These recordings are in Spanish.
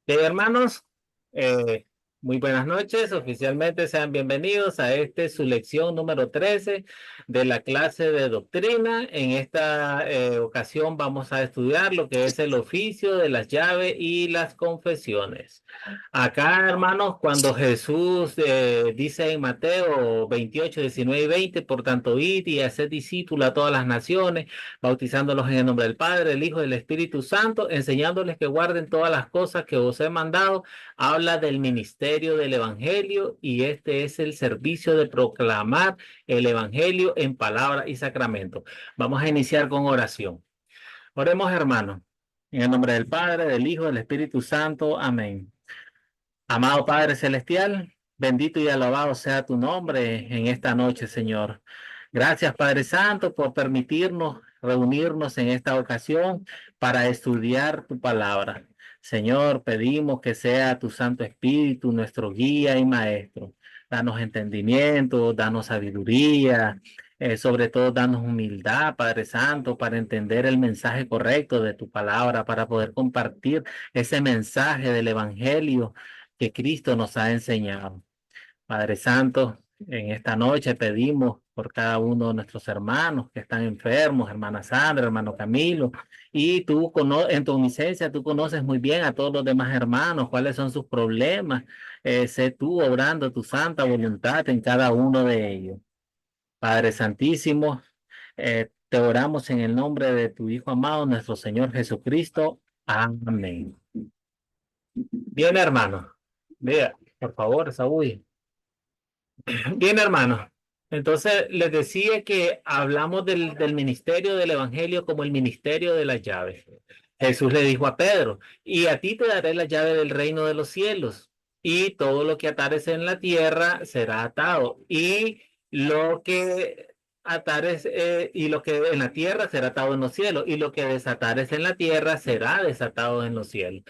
Hermanos, eh, muy buenas noches. Oficialmente sean bienvenidos a su lección número 13 de la clase de doctrina. En esta ocasión vamos a estudiar lo que es el oficio de las llaves y las confesiones. Acá, hermanos, cuando Jesús dice en Mateo 28, 19 y 20, por tanto, id y haced discípulos a todas las naciones, bautizándolos en el nombre del Padre, del Hijo y del Espíritu Santo, enseñándoles que guarden todas las cosas que os he mandado. Habla del ministerio del Evangelio y este es el servicio de proclamar el Evangelio en palabra y sacramento. Vamos a iniciar con oración. Oremos, hermanos, en el nombre del Padre, del Hijo y del Espíritu Santo. Amén. Amado Padre Celestial, bendito y alabado sea tu nombre en esta noche, Señor. Gracias, Padre Santo, por permitirnos reunirnos en esta ocasión para estudiar tu palabra. Señor, pedimos que sea tu Santo Espíritu nuestro guía y maestro. Danos entendimiento, danos sabiduría, sobre todo danos humildad, Padre Santo, para entender el mensaje correcto de tu palabra, para poder compartir ese mensaje del Evangelio que Cristo nos ha enseñado. Padre Santo, en esta noche pedimos por cada uno de nuestros hermanos que están enfermos, hermana Sandra, hermano Camilo, y tú en tu omnisciencia, tú conoces muy bien a todos los demás hermanos, cuáles son sus problemas. Sé tú obrando tu santa voluntad en cada uno de ellos. Padre Santísimo, te oramos en el nombre de tu Hijo amado, nuestro Señor Jesucristo. Amén. Bien, hermano. Vea, por favor, Saúl. Bien, hermano. Entonces, les decía que hablamos del ministerio del Evangelio como el ministerio de las llaves. Jesús le dijo a Pedro, y a ti te daré la llave del reino de los cielos, y todo lo que atares en la tierra será atado, y lo que atares, y lo que en la tierra será atado en los cielos, y lo que desatares en la tierra será desatado en los cielos.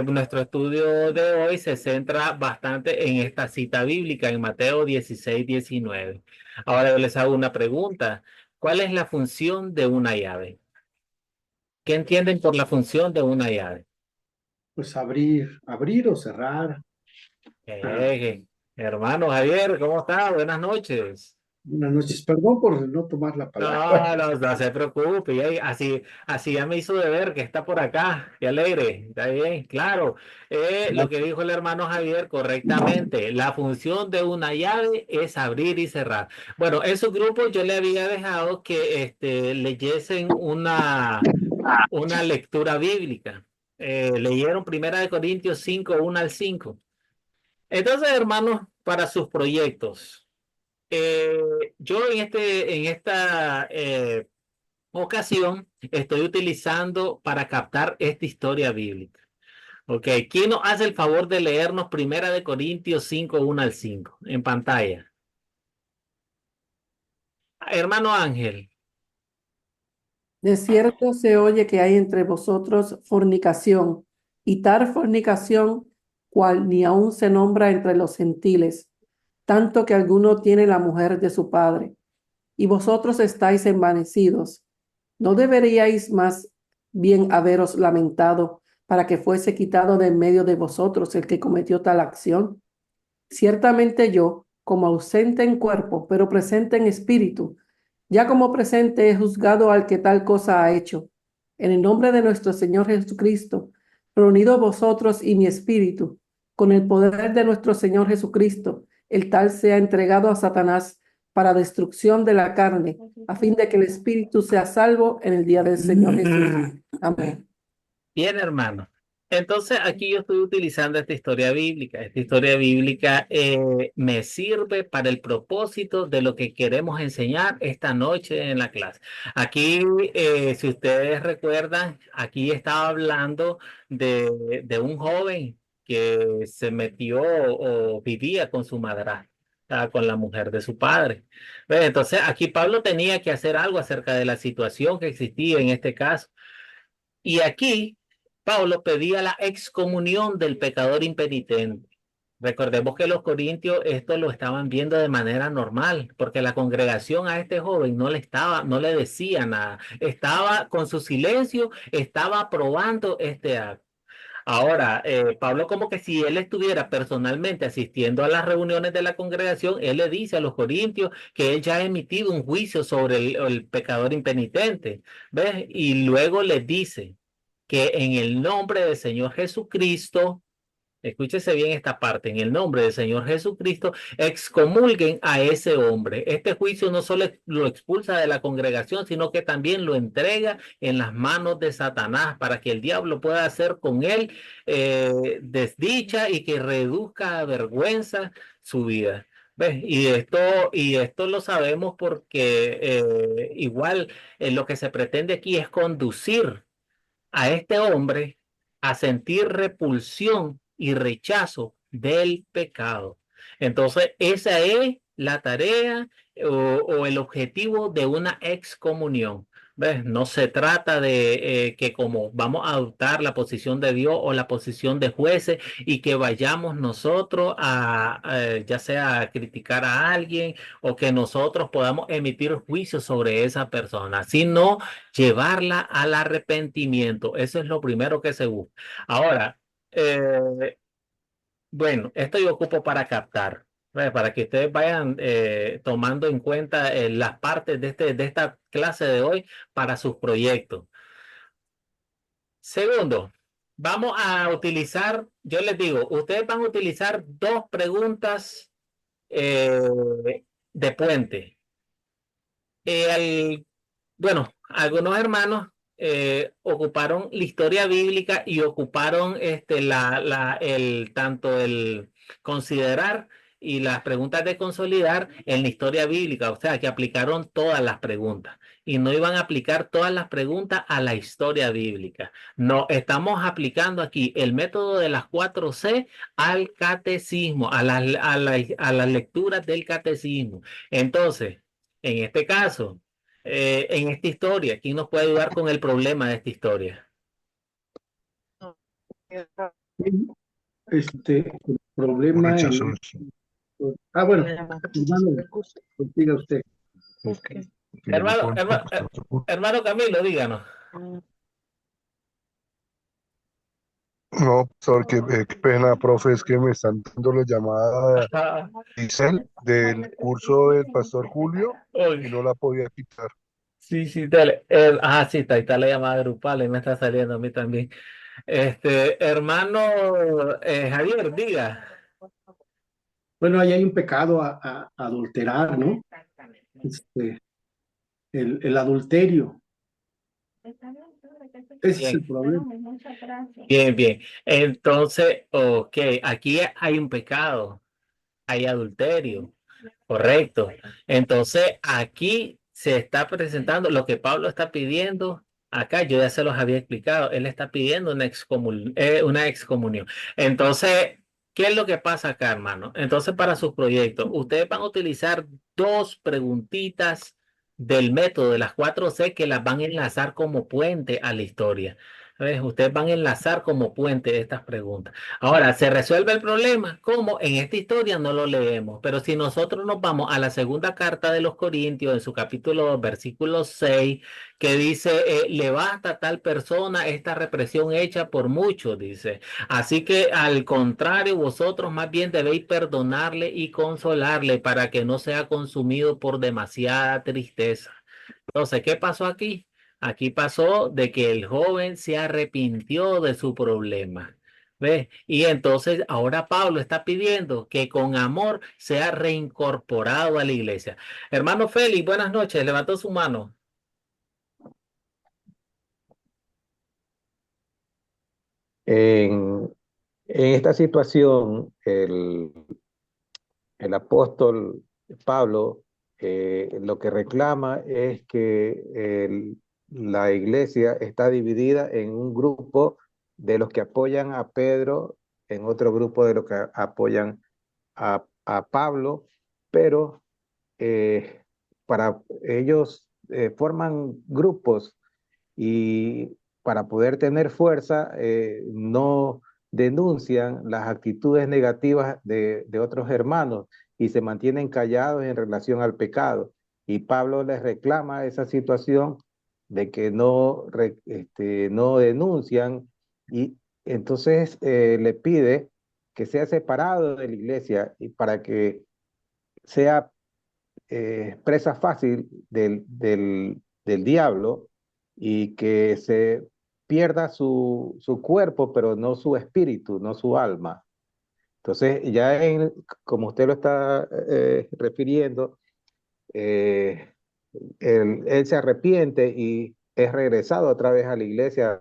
Nuestro estudio de hoy se centra bastante en esta cita bíblica en Mateo 16, 19. Ahora yo les hago una pregunta. ¿Cuál es la función de una llave? ¿Qué entienden por la función de una llave? Pues abrir o cerrar. Eh, Hermano Javier, ¿cómo está? Buenas noches. Buenas noches, perdón por no tomar la palabra. No, no, no se preocupe. Así ya me hizo de ver que está por acá. Qué alegre. Está bien, claro. Lo que dijo el hermano Javier correctamente. La función de una llave es abrir y cerrar. Bueno, esos grupos yo le había dejado que leyesen una lectura bíblica. Leyeron Primera de Corintios 5, 1 al 5. Entonces, hermanos, para sus proyectos. Eh, yo en esta ocasión estoy utilizando para captar esta historia bíblica. Ok, ¿quién nos hace el favor de leernos Primera de Corintios 5, 1 al 5 en pantalla? Hermano Ángel. De cierto se oye que hay entre vosotros fornicación, y tal fornicación cual ni aun se nombra entre los gentiles, tanto que alguno tiene la mujer de su padre. Y vosotros estáis envanecidos. ¿No deberíais más bien haberos lamentado para que fuese quitado de en medio de vosotros el que cometió tal acción? Ciertamente yo, como ausente en cuerpo, pero presente en espíritu, ya como presente he juzgado al que tal cosa ha hecho. En el nombre de nuestro Señor Jesucristo, reunido vosotros y mi espíritu, con el poder de nuestro Señor Jesucristo, el tal sea entregado a Satanás para destrucción de la carne, a fin de que el espíritu sea salvo en el día del Señor Jesús. Amén. Bien, hermano. Entonces, aquí yo estoy utilizando esta historia bíblica. Esta historia bíblica me sirve para el propósito de lo que queremos enseñar esta noche en la clase. Aquí, si ustedes recuerdan, aquí estaba hablando de un joven que se metió o vivía con su madrastra, con la mujer de su padre. Entonces, aquí Pablo tenía que hacer algo acerca de la situación que existía en este caso. Y aquí Pablo pedía la excomunión del pecador impenitente. Recordemos que los corintios esto lo estaban viendo de manera normal, porque la congregación a este joven no le decía nada. Estaba con su silencio, estaba aprobando este acto. Ahora, Pablo como que si él estuviera personalmente asistiendo a las reuniones de la congregación, él le dice a los corintios que él ya ha emitido un juicio sobre el pecador impenitente, ¿ves? Y luego les dice que en el nombre del Señor Jesucristo, escúchese bien esta parte, en el nombre del Señor Jesucristo, excomulguen a ese hombre. Este juicio no solo lo expulsa de la congregación, sino que también lo entrega en las manos de Satanás para que el diablo pueda hacer con él desdicha y que reduzca a vergüenza su vida. ¿Ves? Y esto lo sabemos porque igual lo que se pretende aquí es conducir a este hombre a sentir repulsión y rechazo del pecado. Entonces, esa es la tarea o el objetivo de una excomunión. ¿Ves? No se trata de que como vamos a adoptar la posición de Dios o la posición de jueces y que vayamos nosotros ya sea a criticar a alguien o que nosotros podamos emitir juicios sobre esa persona, sino llevarla al arrepentimiento. Eso es lo primero que se busca. Ahora, bueno, esto yo ocupo para captar, para que ustedes vayan tomando en cuenta las partes de esta clase de hoy para sus proyectos. Segundo, vamos a utilizar, yo les digo, ustedes van a utilizar dos preguntas eh, de puente. Bueno, algunos hermanos ocuparon la historia bíblica y ocuparon tanto el considerar y las preguntas de consolidar en la historia bíblica, o sea, que aplicaron todas las preguntas y no iban a aplicar todas las preguntas a la historia bíblica. No, estamos aplicando aquí el método de las 4C al catecismo, a las lecturas del catecismo. Entonces, en este caso, en esta historia, ¿quién nos puede ayudar con el problema de esta historia? El problema Rechazo. bueno, hermano, pues diga usted. Okay. Hermano Camilo, díganos. No, porque qué pena, profe, es que me están dando la llamada Ajá. Giselle del curso del Pastor Julio Uy, y no la podía quitar. sí, sí, dale. Sí, está la llamada grupal y me está saliendo a mí también. Hermano Javier, diga. Bueno, ahí hay un pecado a adulterar, ¿no? Este, el adulterio. Ese es el Bien, problema. bien, bien. Entonces, ok, aquí hay un pecado, hay adulterio. Correcto. Entonces, aquí se está presentando lo que Pablo está pidiendo. Acá yo ya se los había explicado. Él está pidiendo una excomunión. Entonces, ¿qué es lo que pasa acá, hermano? Entonces, para sus proyectos, ustedes van a utilizar dos preguntitas del método de las 4C que las van a enlazar como puente a la historia. ¿Ves? Ustedes van a enlazar como puente estas preguntas. Ahora, ¿se resuelve el problema? ¿Cómo? En esta historia no lo leemos, pero si nosotros nos vamos a la segunda carta de los Corintios, en su capítulo 2, versículo 6, que dice, le basta a tal persona esta represión hecha por muchos, dice. Así que al contrario, vosotros más bien debéis perdonarle y consolarle para que no sea consumido por demasiada tristeza. Entonces, ¿qué pasó aquí? Aquí pasó de que el joven se arrepintió de su problema. ¿Ves? Y entonces ahora Pablo está pidiendo que con amor sea reincorporado a la iglesia. Hermano Félix, buenas noches. Levantó su mano. En, en esta situación, el apóstol Pablo lo que reclama es que la iglesia está dividida en un grupo de los que apoyan a Pedro, en otro grupo de los que apoyan a Pablo, pero para ellos forman grupos y para poder tener fuerza no denuncian las actitudes negativas de otros hermanos y se mantienen callados en relación al pecado. Y Pablo les reclama esa situación de que no denuncian entonces le pide que sea separado de la iglesia y para que sea presa fácil del diablo y que se pierda su cuerpo, pero no su espíritu, no su alma. Entonces, como usted lo está refiriendo, eh, él se arrepiente y es regresado otra vez a la iglesia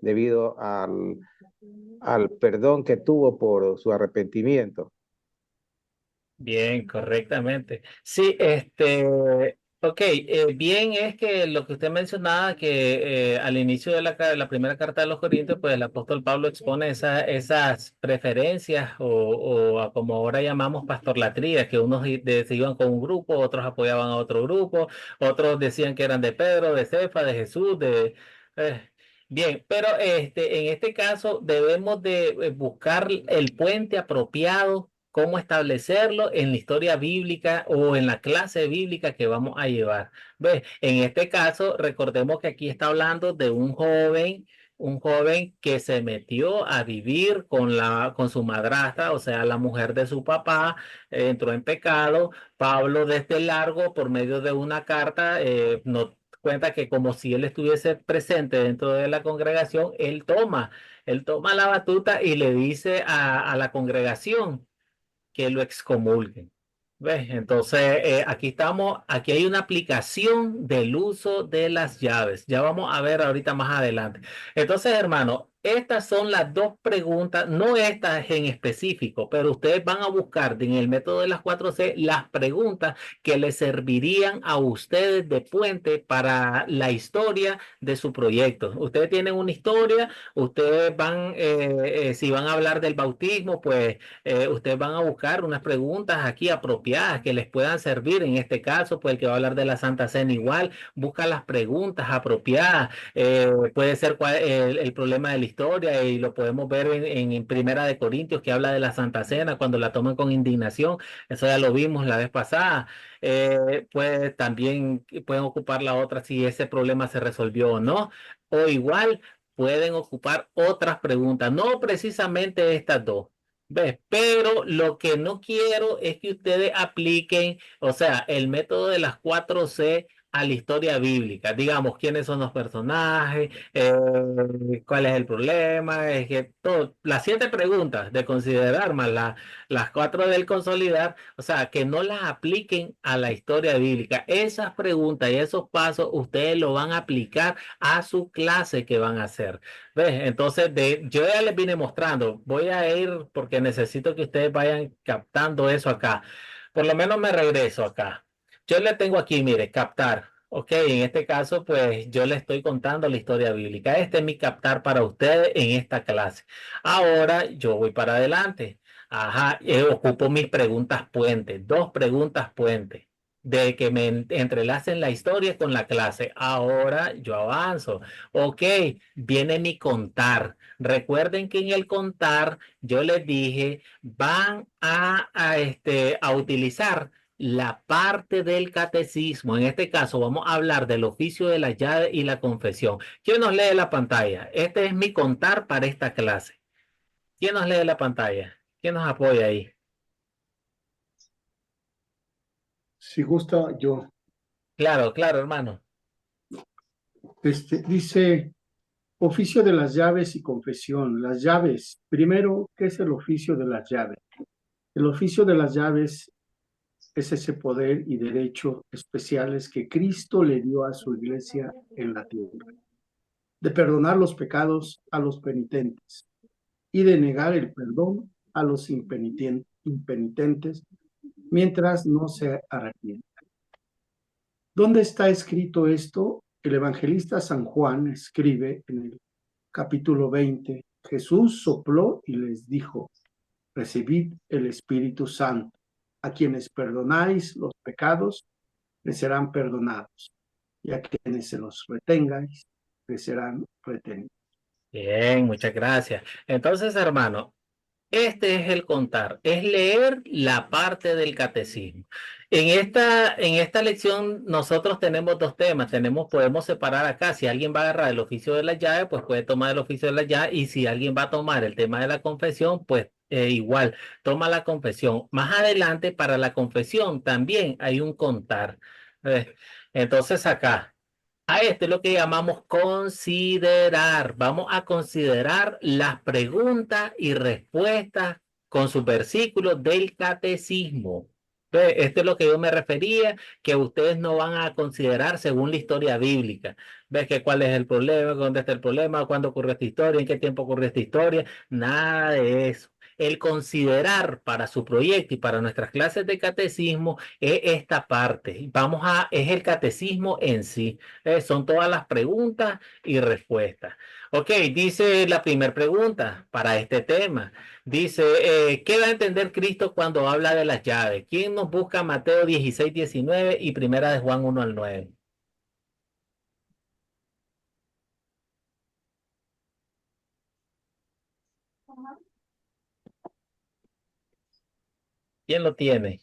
debido al perdón que tuvo por su arrepentimiento. Bien, correctamente. Sí, ok, bien es que lo que usted mencionaba, que al inicio de la primera carta de los Corintios, pues el apóstol Pablo expone esas preferencias o a como ahora llamamos pastorlatría, que unos se iban con un grupo, otros apoyaban a otro grupo, otros decían que eran de Pedro, de Cefa, de Jesús, eh, Bien, pero en este caso debemos de buscar el puente apropiado, cómo establecerlo en la historia bíblica o en la clase bíblica que vamos a llevar. ¿Ves? En este caso, recordemos que aquí está hablando de un joven que se metió a vivir con su madrastra, o sea, la mujer de su papá, entró en pecado. Pablo desde largo, por medio de una carta, nos cuenta que como si él estuviese presente dentro de la congregación, él toma la batuta y le dice a la congregación que lo excomulguen. ¿Ves? Entonces, aquí hay una aplicación del uso de las llaves. Ya vamos a ver ahorita más adelante. Entonces, hermano, estas son las dos preguntas, no estas en específico, pero ustedes van a buscar en el método de las 4C las preguntas que les servirían a ustedes de puente para la historia de su proyecto. Ustedes tienen una historia, ustedes si van a hablar del bautismo, pues ustedes van a buscar unas preguntas aquí apropiadas que les puedan servir. En este caso, pues el que va a hablar de la Santa Cena igual, busca las preguntas apropiadas. Puede ser el problema de la historia y lo podemos ver en Primera de Corintios que habla de la Santa Cena cuando la toman con indignación. Eso ya lo vimos la vez pasada. Pues también pueden ocupar la otra si ese problema se resolvió o no. O igual pueden ocupar otras preguntas, no precisamente estas dos. ¿Ves? Pero lo que no quiero es que ustedes apliquen, o sea, el método de las 4C a la historia bíblica. Digamos, quiénes son los personajes, cuál es el problema, es que las 7 preguntas de considerar más las 4 del consolidar, o sea, que no las apliquen a la historia bíblica. Esas preguntas y esos pasos ustedes lo van a aplicar a su clase que van a hacer. ¿Ves? Entonces, yo ya les vine mostrando, voy a ir porque necesito que ustedes vayan captando eso acá. Por lo menos me regreso acá. Yo le tengo aquí, mire, captar. Ok, en este caso, pues yo le estoy contando la historia bíblica. Este es mi captar para ustedes en esta clase. Ahora yo voy para adelante. Ajá, ocupo mis preguntas puentes, 2 preguntas puentes, de que me entrelacen la historia con la clase. Ahora yo avanzo. Ok, viene mi contar. Recuerden que en el contar yo les dije, van a utilizar la parte del catecismo. En este caso vamos a hablar del oficio de la llave y la confesión. ¿Quién nos lee la pantalla? Este es mi contar para esta clase. ¿Quién nos lee la pantalla? ¿Quién nos apoya ahí? Si gusta, yo. Claro, claro, hermano. Dice, oficio de las llaves y confesión. Las llaves. Primero, ¿qué es el oficio de las llaves? El oficio de las llaves es ese poder y derecho especiales que Cristo le dio a su iglesia en la tierra, de perdonar los pecados a los penitentes y de negar el perdón a los impenitentes mientras no se arrepientan. ¿Dónde está escrito esto? El evangelista San Juan escribe en el capítulo 20, Jesús sopló y les dijo, recibid el Espíritu Santo. A quienes perdonáis los pecados, les serán perdonados, y a quienes se los retengáis, les serán retenidos. Bien, muchas gracias. Entonces, hermano, Este es el contar, es leer la parte del catecismo. En esta lección nosotros tenemos dos temas, podemos separar acá, si alguien va a agarrar el oficio de la llave, pues puede tomar el oficio de la llave, y si alguien va a tomar el tema de la confesión, pues igual, toma la confesión. Más adelante, para la confesión también hay un contar. Eh, Entonces acá. A este es lo que llamamos considerar. Vamos a considerar las preguntas y respuestas con sus versículos del catecismo. Entonces, esto es lo que yo me refería, que ustedes no van a considerar según la historia bíblica. ¿Ves que cuál es el problema? ¿Dónde está el problema? ¿Cuándo ocurrió esta historia? ¿En qué tiempo ocurrió esta historia? Nada de eso. El considerar para su proyecto y para nuestras clases de catecismo es esta parte. Es el catecismo en sí. Son todas las preguntas y respuestas. Ok, dice la primera pregunta para este tema. Dice, ¿qué da a entender Cristo cuando habla de las llaves? ¿Quién nos busca Mateo 16, 19 y primera de Juan 1 al 9? ¿Quién lo tiene?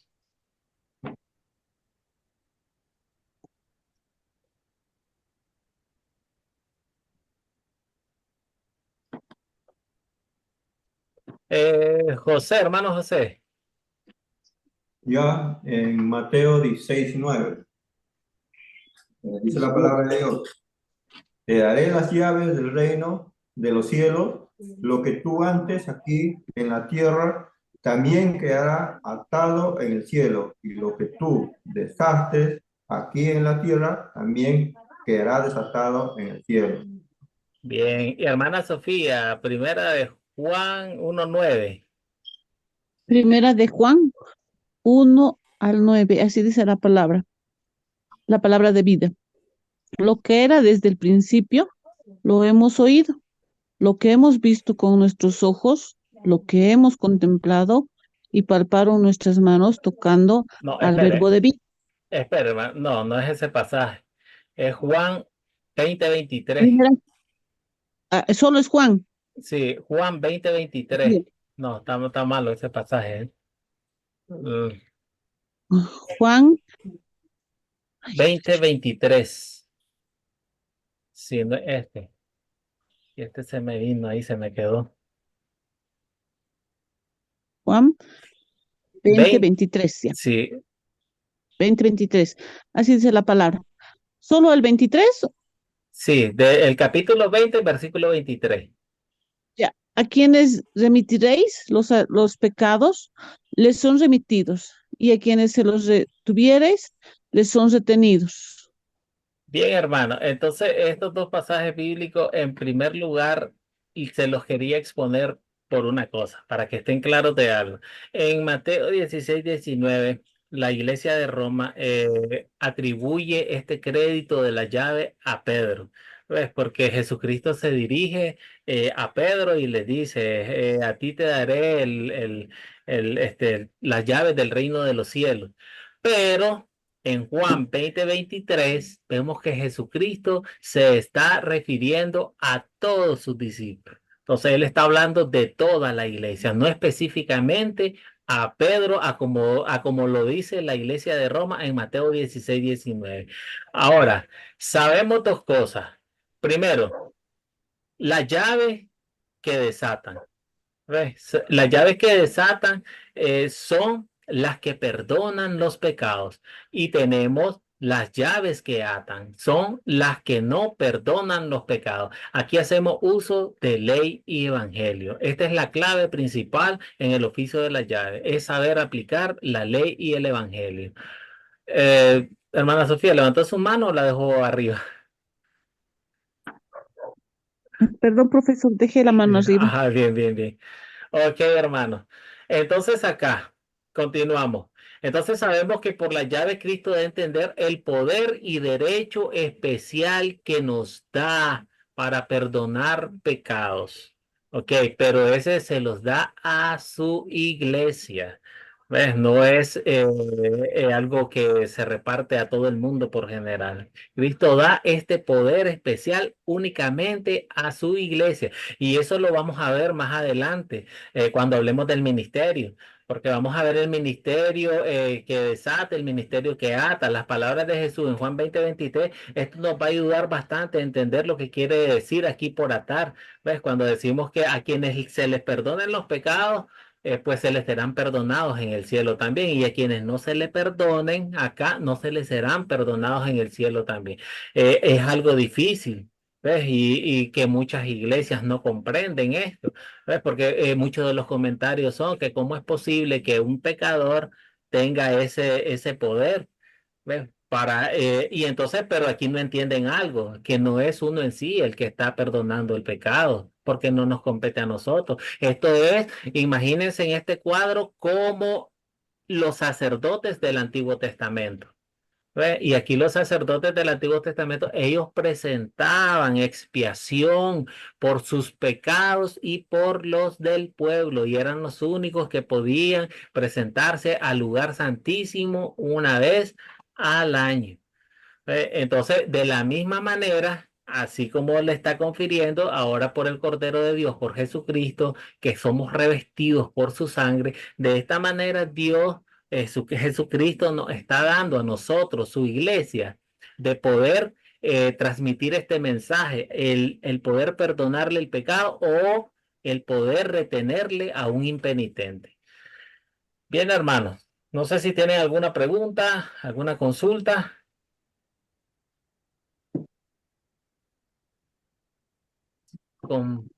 José, hermano José. Ya en Mateo 16:9, dice la palabra de Dios: te daré las llaves del reino de los cielos, lo que tú antes aquí en la tierra también quedará atado en el cielo, y lo que tú desates aquí en la tierra también quedará desatado en el cielo. Bien, y hermana Sofía, primera de Juan 1:9. Primera de Juan 1 al 9, así dice la palabra de vida. Lo que era desde el principio, lo hemos oído, lo que hemos visto con nuestros ojos, lo que hemos contemplado y palparon nuestras manos tocando No, al verbo de vida. espere, hermano. No, no es ese pasaje. Es Juan 20:23. Primera, solo es Juan. Sí, Juan 20:23. Bien. No, está malo ese pasaje. Mm, Juan, 20:23. Sí, no es este. Y este se me vino ahí, se me quedó. Juan 20, 20:23, ya. sí, 20:23. Así dice la palabra. Solo el 23. sí, del capítulo 20, versículo 23. Ya, a quienes remitiréis los pecados, les son remitidos, y a quienes se los retuviereis, les son retenidos. Bien, hermano. Entonces, estos dos pasajes bíblicos, en primer lugar, y se los quería exponer por una cosa, para que estén claros de algo. En Mateo 16, 19, la iglesia de Roma atribuye este crédito de la llave a Pedro. ¿Ves? Porque Jesucristo se dirige a Pedro y le dice, a ti te daré las llaves del reino de los cielos. Pero en Juan 20:23 vemos que Jesucristo se está refiriendo a todos sus discípulos. Entonces él está hablando de toda la iglesia, no específicamente a Pedro, a como lo dice la iglesia de Roma en Mateo 16, 19. Ahora, sabemos dos cosas. Primero, las llaves que desatan. ¿Ves? Las llaves que desatan son las que perdonan los pecados, y tenemos las llaves que atan, son las que no perdonan los pecados. Aquí hacemos uso de ley y evangelio. Esta es la clave principal en el oficio de las llaves, es saber aplicar la ley y el evangelio. Hermana Sofía, ¿levantó su mano o la dejó arriba? Perdón, profesor, dejé la mano arriba. Ajá, bien, bien, bien. Ok, hermano. Entonces acá, continuamos. Entonces sabemos que por la llave Cristo da a entender el poder y derecho especial que nos da para perdonar pecados. Ok, pero ese se los da a su iglesia. ¿Ves? No es algo que se reparte a todo el mundo por general. Cristo da este poder especial únicamente a su iglesia. Y eso lo vamos a ver más adelante, cuando hablemos del ministerio. Porque vamos a ver el ministerio que desata, el ministerio que ata. Las palabras de Jesús en Juan 20:23, esto nos va a ayudar bastante a entender lo que quiere decir aquí por atar. ¿Ves? Cuando decimos que a quienes se les perdonen los pecados, pues se les serán perdonados en el cielo también. Y a quienes no se le perdonen acá, no se les serán perdonados en el cielo también. Es algo difícil, ¿ves? Y que muchas iglesias no comprenden esto, ¿ves? Porque muchos de los comentarios son que cómo es posible que un pecador tenga ese poder. ¿Ves? Y entonces, pero aquí no entienden algo, que no es uno en sí el que está perdonando el pecado, porque no nos compete a nosotros. Esto es, imagínense en este cuadro como los sacerdotes del Antiguo Testamento. ¿Ve? Y aquí los sacerdotes del Antiguo Testamento, ellos presentaban expiación por sus pecados y por los del pueblo, y eran los únicos que podían presentarse al lugar santísimo una vez al año. Entonces, de la misma manera, así como le está confiriendo ahora por el Cordero de Dios, por Jesucristo, que somos revestidos por su sangre, de esta manera Dios, Jesucristo nos está dando a nosotros, su iglesia, de poder transmitir este mensaje, el poder perdonarle el pecado o el poder retenerle a un impenitente. Bien, hermanos, no sé si tienen alguna pregunta, alguna consulta. Con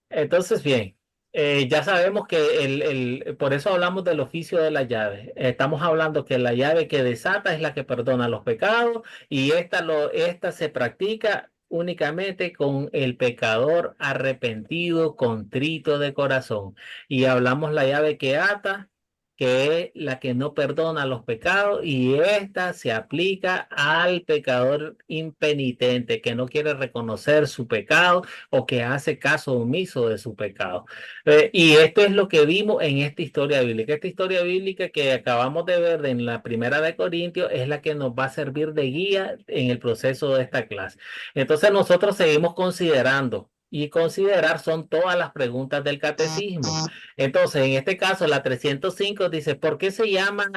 Entonces, bien, ya sabemos que por eso hablamos del oficio de la llave. Estamos hablando que la llave que desata es la que perdona los pecados y esta se practica únicamente con el pecador arrepentido, contrito de corazón. Y hablamos la llave que ata, que es la que no perdona los pecados, y esta se aplica al pecador impenitente que no quiere reconocer su pecado o que hace caso omiso de su pecado. Y esto es lo que vimos en esta historia bíblica. Esta historia bíblica que acabamos de ver en la primera de Corintios es la que nos va a servir de guía en el proceso de esta clase. Entonces nosotros seguimos considerando. Y considerar son todas las preguntas del catecismo. Entonces, en este caso, la 305 dice, ¿por qué se llama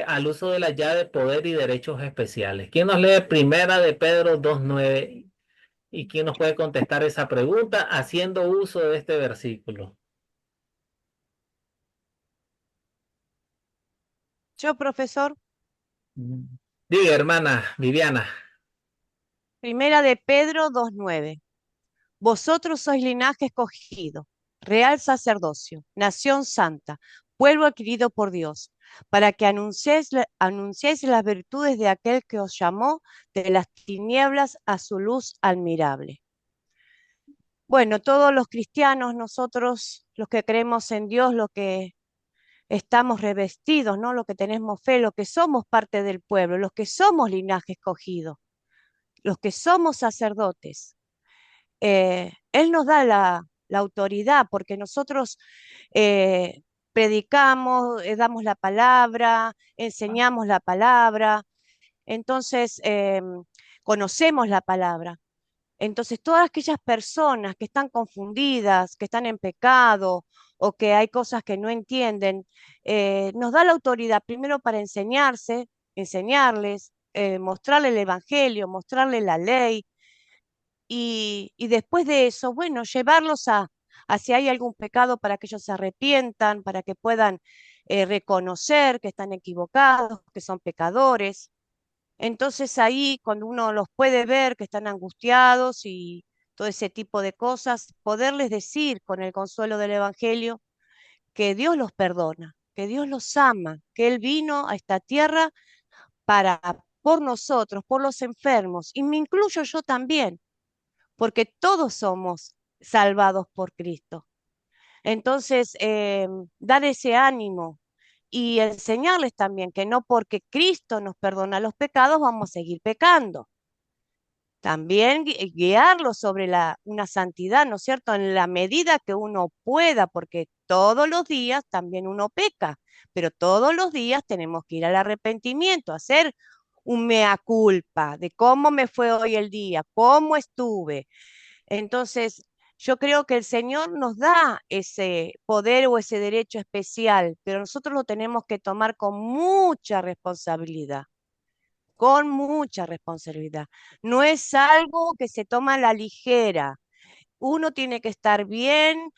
al uso de la llave poder y derechos especiales? ¿Quién nos lee Primera de Pedro 2:9? ¿Y quién nos puede contestar esa pregunta haciendo uso de este versículo? Yo, profesor, Diga, hermana Viviana. Primera de Pedro 2:9. Vosotros sois linaje escogido, real sacerdocio, nación santa, pueblo adquirido por Dios, para que anunciéis las virtudes de aquel que os llamó de las tinieblas a su luz admirable. Bueno, todos los cristianos, nosotros los que creemos en Dios, los que estamos revestidos, ¿no? Los que tenemos fe, los que somos parte del pueblo, los que somos linaje escogido, los que somos sacerdotes. Él nos da la autoridad porque nosotros predicamos, damos la palabra, enseñamos la palabra, entonces conocemos la palabra. Entonces, todas aquellas personas que están confundidas, que están en pecado o que hay cosas que no entienden, nos da la autoridad primero para enseñarles, mostrarles el evangelio, mostrarles la ley y después de eso, bueno, llevarlos a si hay algún pecado para que ellos se arrepientan, para que puedan reconocer que están equivocados, que son pecadores. Entonces ahí, cuando uno los puede ver que están angustiados y todo ese tipo de cosas, poderles decir con el consuelo del Evangelio que Dios los perdona, que Dios los ama, que Él vino a esta tierra para por nosotros, por los enfermos, y me incluyo yo también, porque todos somos salvados por Cristo. Entonces, dar ese ánimo y enseñarles también que no porque Cristo nos perdona los pecados vamos a seguir pecando. También guiarlos sobre una santidad, ¿no es cierto? En la medida que uno pueda, porque todos los días también uno peca, pero todos los días tenemos que ir al arrepentimiento, hacer un mea culpa de cómo me fue hoy el día, cómo estuve. Entonces, yo creo que el Señor nos da ese poder o ese derecho especial, pero nosotros lo tenemos que tomar con mucha responsabilidad, con mucha responsabilidad. No es algo que se toma a la ligera. Uno tiene que estar bien,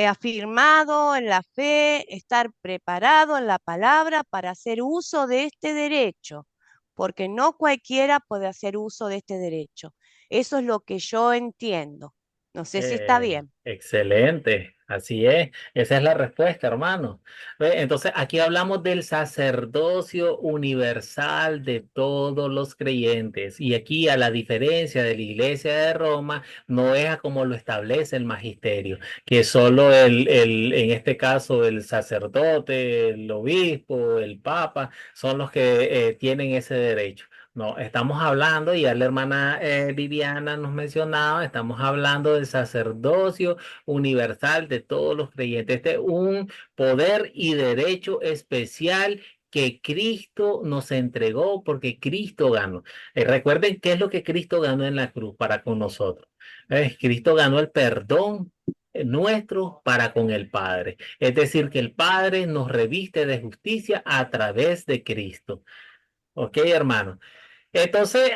afirmado en la fe, estar preparado en la palabra para hacer uso de este derecho, porque no cualquiera puede hacer uso de este derecho. Eso es lo que yo entiendo. No sé si está bien. Excelente, así es. Esa es la respuesta, hermano. Ve, entonces, aquí hablamos del sacerdocio universal de todos los creyentes. Y aquí, a la diferencia de la Iglesia de Roma, no es a como lo establece el magisterio, que solo en este caso, el sacerdote, el obispo, el papa, son los que tienen ese derecho. No, estamos hablando, y ya la hermana Viviana nos mencionaba, estamos hablando del sacerdocio universal de todos los creyentes. Este es un poder y derecho especial que Cristo nos entregó porque Cristo ganó. Recuerden qué es lo que Cristo ganó en la cruz para con nosotros. Cristo ganó el perdón nuestro para con el Padre. Es decir, que el Padre nos reviste de justicia a través de Cristo. Ok, hermano. Entonces,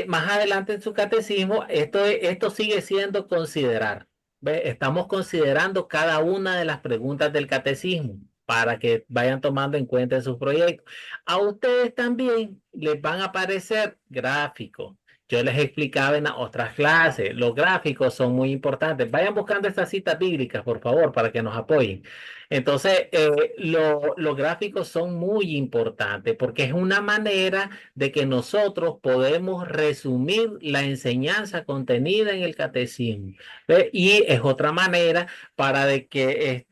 más adelante en su catecismo, esto sigue siendo considerar. ¿Ve? Estamos considerando cada una de las preguntas del catecismo para que vayan tomando en cuenta en sus proyectos. A ustedes también les van a aparecer gráficos. Yo les explicaba en las otras clases, los gráficos son muy importantes. Vayan buscando estas citas bíblicas, por favor, para que nos apoyen. Entonces, los gráficos son muy importantes porque es una manera de que nosotros podemos resumir la enseñanza contenida en el catecismo. ¿Ve? Y es otra manera para de que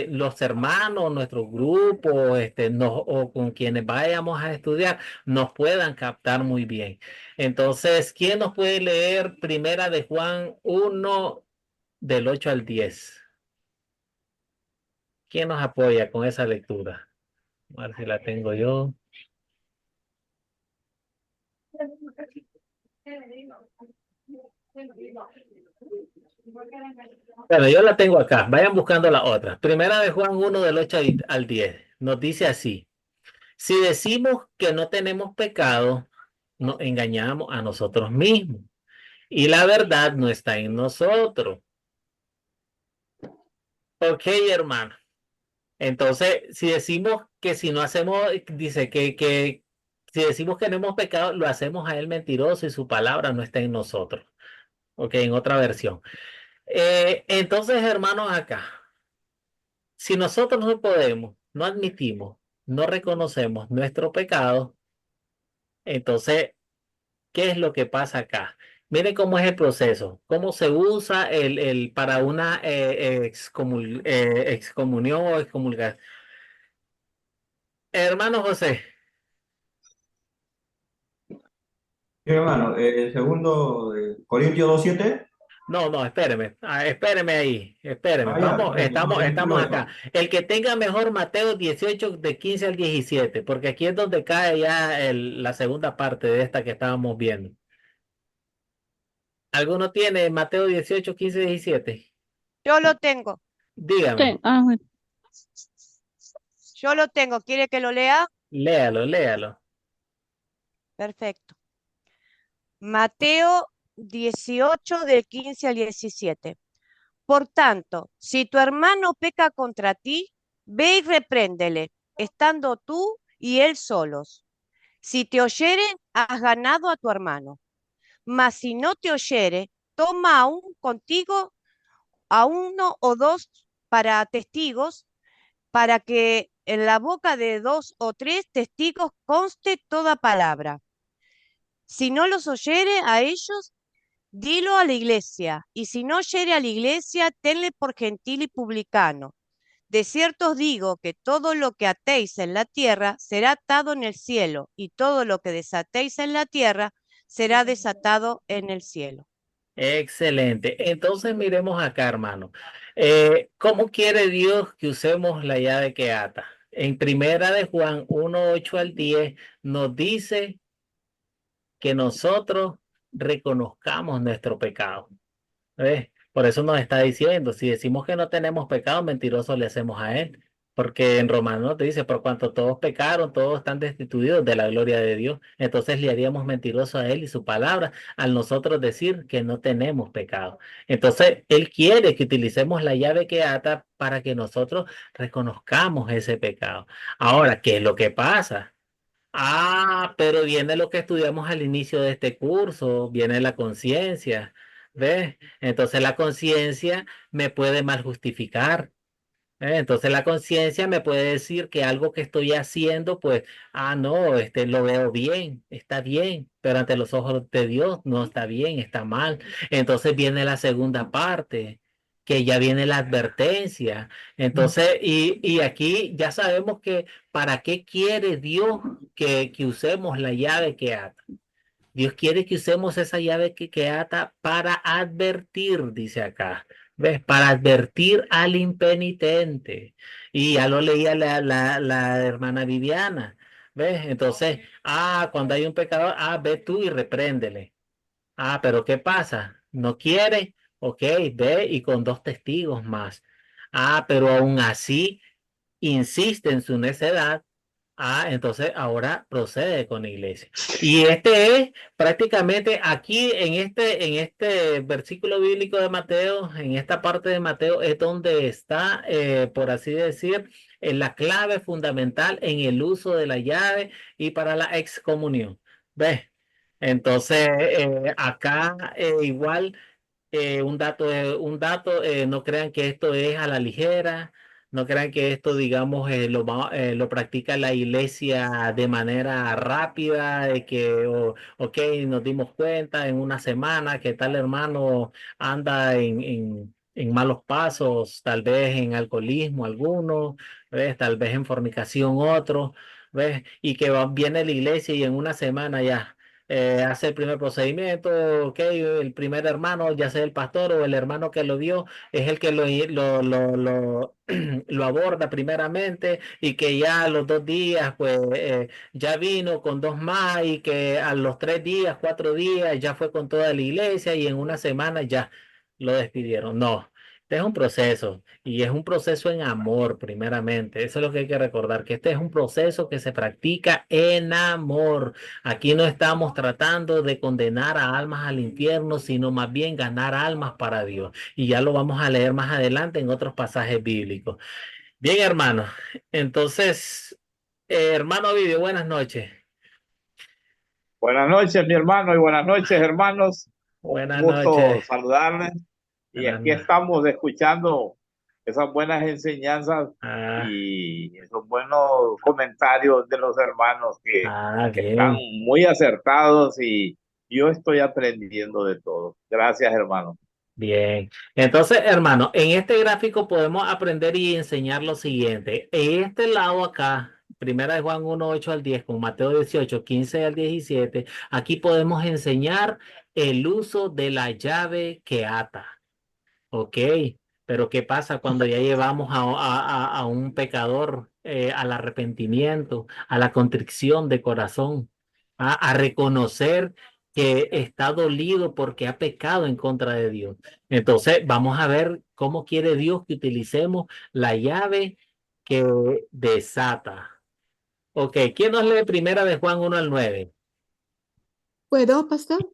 los hermanos, nuestro grupo, o con quienes vayamos a estudiar, nos puedan captar muy bien. Entonces, ¿quién nos puede leer Primera de Juan 1 del 8 al 10? ¿Quién nos apoya con esa lectura? A ver si la tengo yo. Bueno, yo la tengo acá. Vayan buscando la otra. Primera de Juan 1 del 8 al 10. Nos dice así. Si decimos que no tenemos pecado, nos engañamos a nosotros mismos. Y la verdad no está en nosotros. Ok, hermano. Entonces, si decimos que si no hacemos, dice que si decimos que no hemos pecado, lo hacemos a él mentiroso y su palabra no está en nosotros. Ok, en otra versión. Entonces, hermanos, acá, si nosotros no podemos, no admitimos, no reconocemos nuestro pecado, entonces, ¿qué es lo que pasa acá? Miren cómo es el proceso, cómo se usa para una excomunión o excomulgación. Hermano José, Sí, hermano, segundo Corintios 2:7. no, espéreme, espéreme ahí, espéreme, Ah, ya, vamos, perfecto. No, estamos tranquilo, acá. El que tenga mejor Mateo 18 de 15 al 17, porque aquí es donde cae ya la segunda parte de esta que estábamos viendo. ¿Alguno tiene Mateo 18, 15, 17? Yo lo tengo, Dígame, Bueno. yo lo tengo. ¿Quiere que lo lea? léalo, léalo. Perfecto. Mateo 18 del 15 al 17. Por tanto, si tu hermano peca contra ti, ve y repréndele, estando tú y él solos. Si te oyere, has ganado a tu hermano. Mas si no te oyere, toma aún contigo a uno o dos para testigos, para que en la boca de dos o tres testigos conste toda palabra. Si no los oyere a ellos, dilo a la iglesia, y si no oyere a la iglesia, tenle por gentil y publicano. De cierto os digo que todo lo que atéis en la tierra será atado en el cielo, y todo lo que desatéis en la tierra será desatado en el cielo. Excelente. Entonces miremos acá, hermano. ¿Cómo quiere Dios que usemos la llave que ata? En Primera de Juan 1:8 al 10 nos dice que nosotros reconozcamos nuestro pecado. ¿Ves? Por eso nos está diciendo, si decimos que no tenemos pecado, mentiroso le hacemos a él. Porque en Romanos te dice, por cuanto todos pecaron, todos están destituidos de la gloria de Dios. Entonces le haríamos mentiroso a él y su palabra al nosotros decir que no tenemos pecado. Entonces él quiere que utilicemos la llave que ata para que nosotros reconozcamos ese pecado. Ahora, ¿qué es lo que pasa? Pero viene lo que estudiamos al inicio de este curso, viene la conciencia, ¿ves? Entonces la conciencia me puede mal justificar. Entonces la conciencia me puede decir que algo que estoy haciendo, pues, no, lo veo bien, está bien, pero ante los ojos de Dios no está bien, está mal. Entonces viene la segunda parte, que ya viene la advertencia. Entonces, y aquí ya sabemos que para qué quiere Dios que usemos la llave que ata. Dios quiere que usemos esa llave que ata para advertir, dice acá. ¿Ves? Para advertir al impenitente. Y ya lo leía la hermana Viviana. ¿Ves? Entonces, cuando hay un pecador, ve tú y repréndele. Pero ¿qué pasa? ¿No quiere? Ok, ve y con 2 testigos más. Pero aún así insiste en su necedad. Entonces ahora procede con la iglesia. Y este es prácticamente aquí en este versículo bíblico de Mateo, en esta parte de Mateo, es donde está, por así decir, en la clave fundamental en el uso de la llave y para la excomunión. ¿Ves? Entonces, acá igual no crean que esto es a la ligera, no crean que esto, digamos, lo practica la iglesia de manera rápida, de que, ok, nos dimos cuenta en una semana que tal hermano anda en malos pasos, tal vez en alcoholismo alguno, ¿ves? Tal vez en fornicación otro, ¿ves? Y que viene la iglesia y en una semana ya hace el primer procedimiento, ok, el primer hermano, ya sea el pastor o el hermano que lo vio, es el que lo aborda primeramente y que ya a los 2 días, pues ya vino con 2 más y que a los 3 días, 4 días ya fue con toda la iglesia y en una semana ya lo despidieron. No. Este es un proceso y es un proceso en amor primeramente. Eso es lo que hay que recordar, que este es un proceso que se practica en amor. Aquí no estamos tratando de condenar a almas al infierno, sino más bien ganar almas para Dios. Y ya lo vamos a leer más adelante en otros pasajes bíblicos. Bien, hermano. Entonces, hermano Vivi, buenas noches. Buenas noches, mi hermano, y buenas noches, hermanos. Un Buenas gusto noches. saludarles. Y aquí estamos escuchando esas buenas enseñanzas y esos buenos comentarios de los hermanos que están bien. muy acertados y yo estoy aprendiendo de todo. Gracias, hermano. Bien, entonces, hermano, en este gráfico podemos aprender y enseñar lo siguiente. En este lado acá, Primera de Juan 1:8 al 10, con Mateo 18:15 al 17, aquí podemos enseñar el uso de la llave que ata. Ok, pero ¿qué pasa cuando ya llevamos a un pecador al arrepentimiento, a la contrición de corazón, a reconocer que está dolido porque ha pecado en contra de Dios? Entonces, vamos a ver cómo quiere Dios que utilicemos la llave que desata. Ok, ¿quién nos lee Primera de Juan 1 al 9? ¿Puedo, pastor?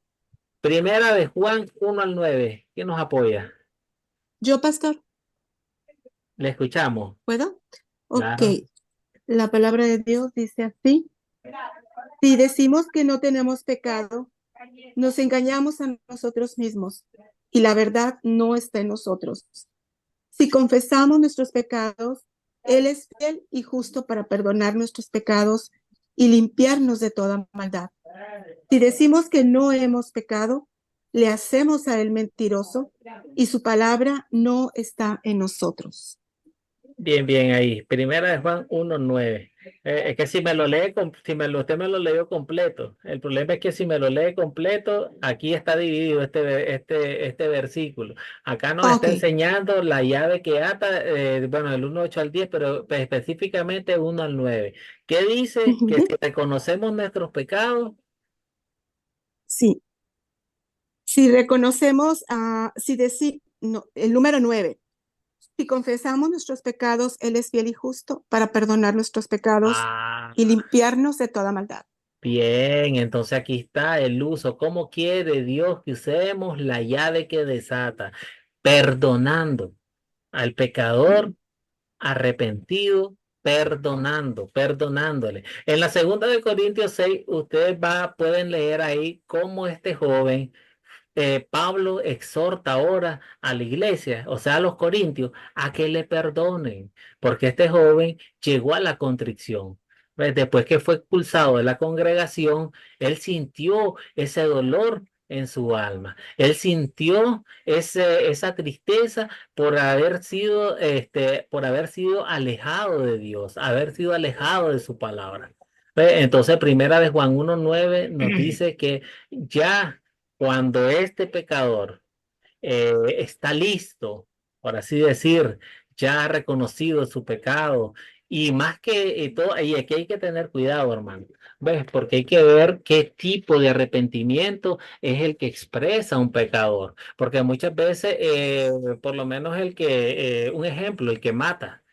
Primera de Juan 1 al 9. ¿Quién nos apoya? Yo, pastor. Le escuchamos. ¿Puedo? Claro. Ok. La palabra de Dios dice así. Si decimos que no tenemos pecado, nos engañamos a nosotros mismos y la verdad no está en nosotros. Si confesamos nuestros pecados, Él es fiel y justo para perdonar nuestros pecados y limpiarnos de toda maldad. Si decimos que no hemos pecado, le hacemos a Él mentiroso y su palabra no está en nosotros. Bien, bien ahí. Primera de Juan 1:9. Es que si me lo lee, usted me lo leyó completo. El problema es que si me lo lee completo, aquí está dividido este versículo. Acá nos está Ok. enseñando la llave que ata, bueno, del 1:8 al 10, pero específicamente 1 al 9. ¿Qué dice? Que si reconocemos nuestros pecados. Sí. Si reconocemos, no, el número 9, si confesamos nuestros pecados, Él es fiel y justo para perdonar nuestros pecados Ah, y limpiarnos de toda maldad. bien, entonces aquí está el uso. ¿Cómo quiere Dios que usemos la llave que desata? Perdonando al pecador arrepentido, perdonándole. En la segunda de Corintios 6, ustedes pueden leer ahí cómo este joven Pablo exhorta ahora a la iglesia, o sea, a los corintios, a que le perdonen, porque este joven llegó a la contrición. ¿Ves? Después que fue expulsado de la congregación, él sintió ese dolor en su alma. Él sintió esa tristeza por haber sido alejado de Dios, haber sido alejado de su palabra. ¿Ves? Entonces, primera de Juan 1:9 nos dice que ya cuando este pecador está listo, por así decir, ya ha reconocido su pecado, y más que todo, y aquí hay que tener cuidado, hermano, ¿ves? Porque hay que ver qué tipo de arrepentimiento es el que expresa un pecador, porque muchas veces, por lo menos un ejemplo, el que mata.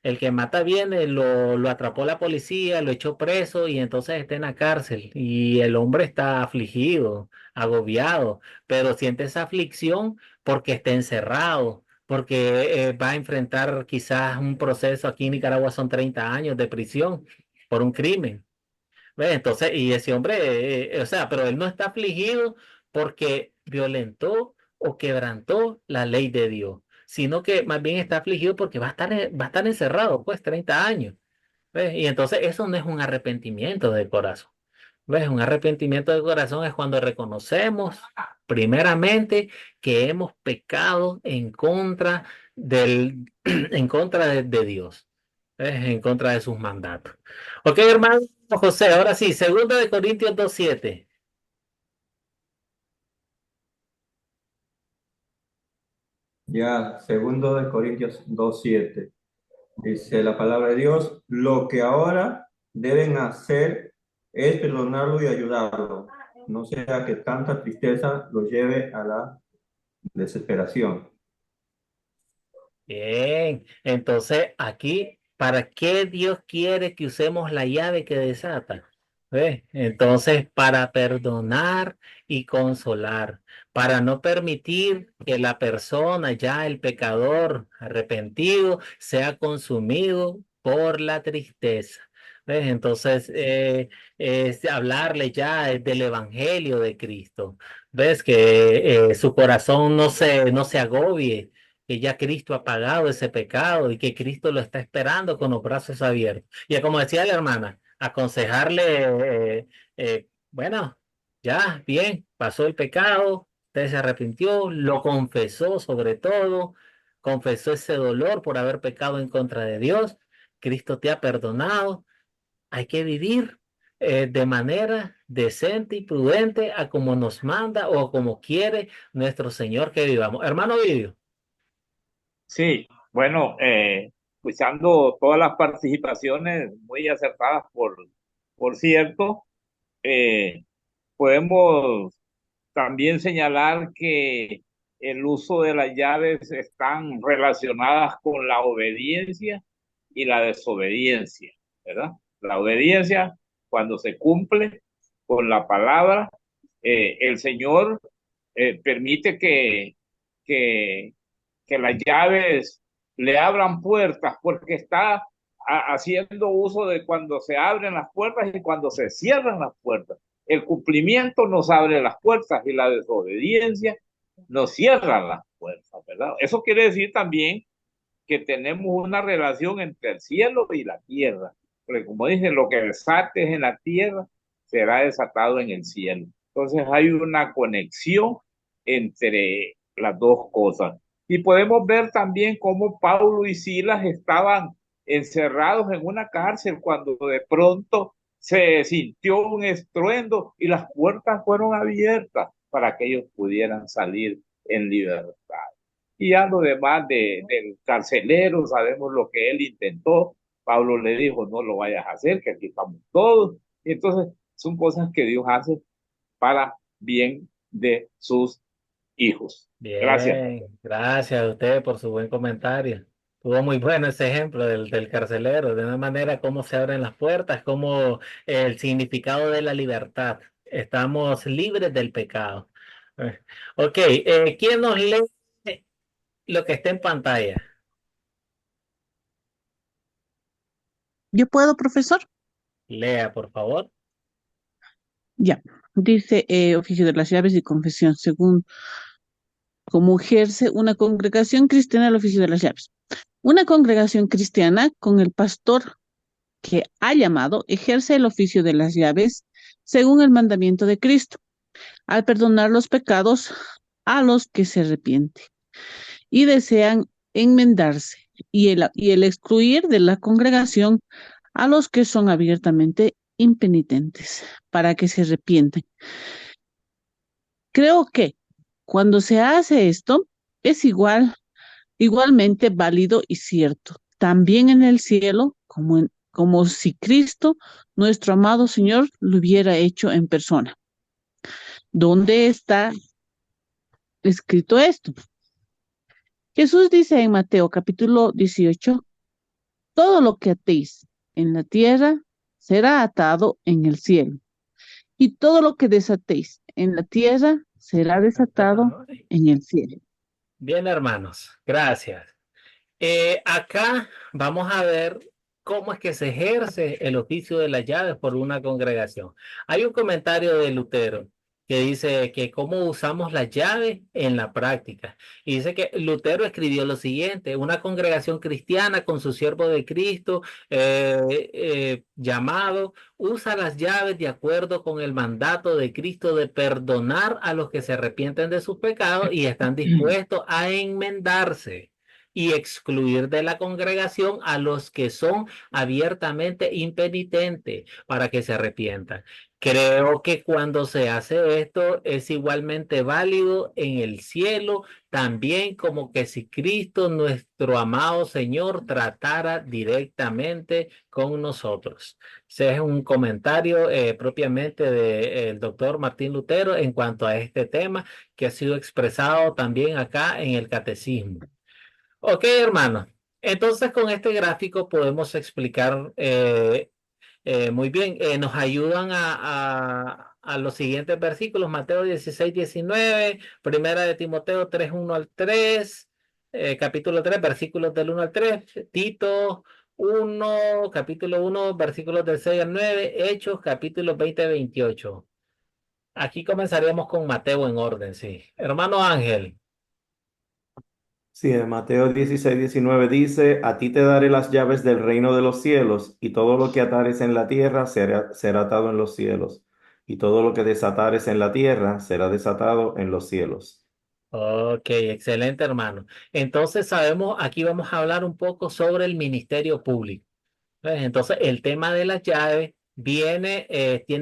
El que mata viene, lo atrapó la policía, lo echó preso y entonces está en la cárcel. Y el hombre está afligido, agobiado, pero siente esa aflicción porque está encerrado, porque va a enfrentar quizás un proceso. Aquí en Nicaragua son 30 años de prisión por un crimen. ¿Ves? Entonces, y ese hombre, o sea, pero él no está afligido porque violentó o quebrantó la ley de Dios, sino que más bien está afligido porque va a estar encerrado, pues, 30 años. ¿Ves? Y entonces eso no es un arrepentimiento del corazón. ¿Ves? Un arrepentimiento del corazón es cuando reconocemos primeramente que hemos pecado en contra en contra de Dios, ¿ves? En contra de sus mandatos. Ok, hermano José, ahora sí, segunda de Corintios 2:7. Ya, segundo de Corintios 2:7. Dice la palabra de Dios, lo que ahora deben hacer es perdonarlo y ayudarlo, no sea que tanta tristeza lo lleve a la desesperación. Bien, entonces aquí, ¿para qué Dios quiere que usemos la llave que desata? ¿Ves? Entonces, para perdonar y consolar, para no permitir que la persona, ya el pecador arrepentido, sea consumido por la tristeza. ¿Ves? Entonces, es hablarle ya del Evangelio de Cristo. ¿Ves? Que su corazón no se agobie, que ya Cristo ha pagado ese pecado y que Cristo lo está esperando con los brazos abiertos. Y como decía la hermana, aconsejarle, bueno, ya, bien, pasó el pecado, usted se arrepintió, lo confesó sobre todo, confesó ese dolor por haber pecado en contra de Dios, Cristo te ha perdonado, hay que vivir de manera decente y prudente a como nos manda o como quiere nuestro Señor que vivamos. Hermano Vidio. Sí, bueno, escuchando todas las participaciones muy acertadas, por cierto, eh, podemos también señalar que el uso de las llaves están relacionadas con la obediencia y la desobediencia, ¿verdad? La obediencia, cuando se cumple con la palabra, el Señor permite que, que las llaves le abran puertas, porque está haciendo uso de cuando se abren las puertas y cuando se cierran las puertas. El cumplimiento nos abre las puertas y la desobediencia nos cierra las puertas, ¿verdad? Eso quiere decir también que tenemos una relación entre el cielo y la tierra, porque como dicen, lo que desates en la tierra será desatado en el cielo. Entonces hay una conexión entre las dos cosas. Y podemos ver también cómo Pablo y Silas estaban encerrados en una cárcel cuando de pronto se sintió un estruendo y las puertas fueron abiertas para que ellos pudieran salir en libertad. Y ya lo demás del carcelero, sabemos lo que él intentó. Pablo le dijo, no lo vayas a hacer, que aquí estamos todos. Y entonces son cosas que Dios hace para bien de sus hijos. Gracias. Bien, gracias a usted por su buen comentario. Tuvo muy bueno ese ejemplo del carcelero, de una manera cómo se abren las puertas, cómo el significado de la libertad. Estamos libres del pecado. Ok, ¿quién nos lee lo que está en pantalla? ¿Yo puedo, profesor? Lea, por favor. Ya. Dice oficio de las llaves y confesión, según cómo ejerce una congregación cristiana el oficio de las llaves. Una congregación cristiana con el pastor que ha llamado ejerce el oficio de las llaves según el mandamiento de Cristo, al perdonar los pecados a los que se arrepienten y desean enmendarse y el excluir de la congregación a los que son abiertamente impenitentes para que se arrepientan. Creo que cuando se hace esto es igualmente válido y cierto, también en el cielo, como si Cristo, nuestro amado Señor, lo hubiera hecho en persona. ¿Dónde está escrito esto? Jesús dice en Mateo capítulo 18, todo lo que atéis en la tierra será atado en el cielo, y todo lo que desatéis en la tierra será desatado en el cielo. Bien, hermanos, gracias. Acá vamos a ver cómo es que se ejerce el oficio de las llaves por una congregación. Hay un comentario de Lutero que dice que cómo usamos las llaves en la práctica. Y dice que Lutero escribió lo siguiente: una congregación cristiana con su siervo de Cristo llamado usa las llaves de acuerdo con el mandato de Cristo de perdonar a los que se arrepienten de sus pecados y están dispuestos a enmendarse y excluir de la congregación a los que son abiertamente impenitentes para que se arrepientan. Creo que cuando se hace esto es igualmente válido en el cielo, también como que si Cristo, nuestro amado Señor, tratara directamente con nosotros. Ese es un comentario propiamente del doctor Martín Lutero en cuanto a este tema que ha sido expresado también acá en el catecismo. Ok, hermano. Entonces, con este gráfico podemos explicar muy bien. Nos ayudan a los siguientes versículos: Mateo 16, 19, Primera de Timoteo 3, 1 al 3, capítulo 3, versículos del 1 al 3, Tito 1, capítulo 1, versículos del 6 al 9, Hechos, capítulo 20, 28. Aquí comenzaríamos con Mateo en orden, sí. Hermano Ángel. Sí, en Mateo 16, 19 dice, a ti te daré las llaves del reino de los cielos, y todo lo que atares en la tierra será atado en los cielos, y todo lo que desatares en la tierra será desatado en los cielos. Ok, excelente, hermano. Entonces sabemos, aquí vamos a hablar un poco sobre el ministerio público. Entonces, el tema de las llaves tiene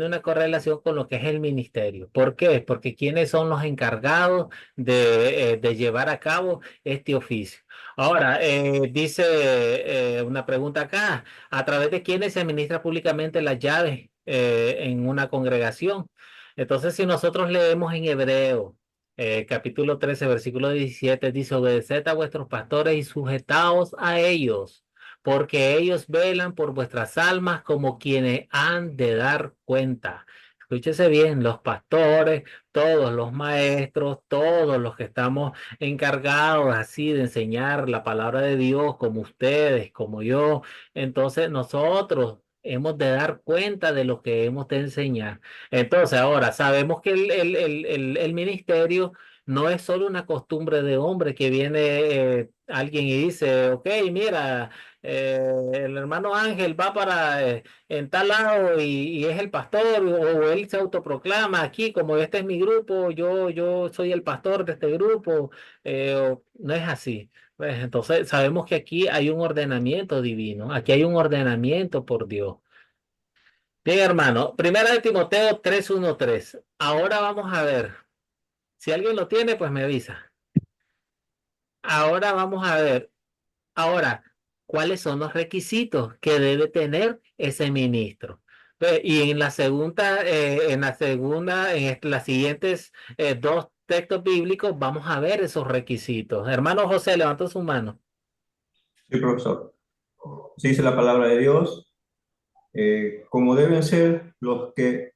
una correlación con lo que es el ministerio. ¿Por qué? Porque ¿quiénes son los encargados de llevar a cabo este oficio? Ahora, dice una pregunta acá: ¿a través de quiénes se administra públicamente las llaves en una congregación? Entonces, si nosotros leemos en Hebreo, capítulo 13, versículo 17, dice: obedeced a vuestros pastores y sujetaos a ellos, porque ellos velan por vuestras almas como quienes han de dar cuenta. Escúchese bien: los pastores, todos los maestros, todos los que estamos encargados así de enseñar la palabra de Dios, como ustedes, como yo. Entonces nosotros hemos de dar cuenta de lo que hemos de enseñar. Entonces ahora sabemos que el ministerio no es solo una costumbre de hombre que viene alguien y dice: ok, mira, el hermano Ángel va para en tal lado y es el pastor, o él se autoproclama aquí, como este es mi grupo, yo soy el pastor de este grupo, no es así. Pues, entonces sabemos que aquí hay un ordenamiento divino, aquí hay un ordenamiento por Dios. Bien, hermano, primera de Timoteo 3:1-3. Ahora vamos a ver. Si alguien lo tiene, pues me avisa. Ahora vamos a ver. Ahora, ¿cuáles son los requisitos que debe tener ese ministro? Y en las siguientes dos textos bíblicos, vamos a ver esos requisitos. Hermano José, levanta su mano. Sí, profesor. Sí, dice la palabra de Dios, como deben ser los que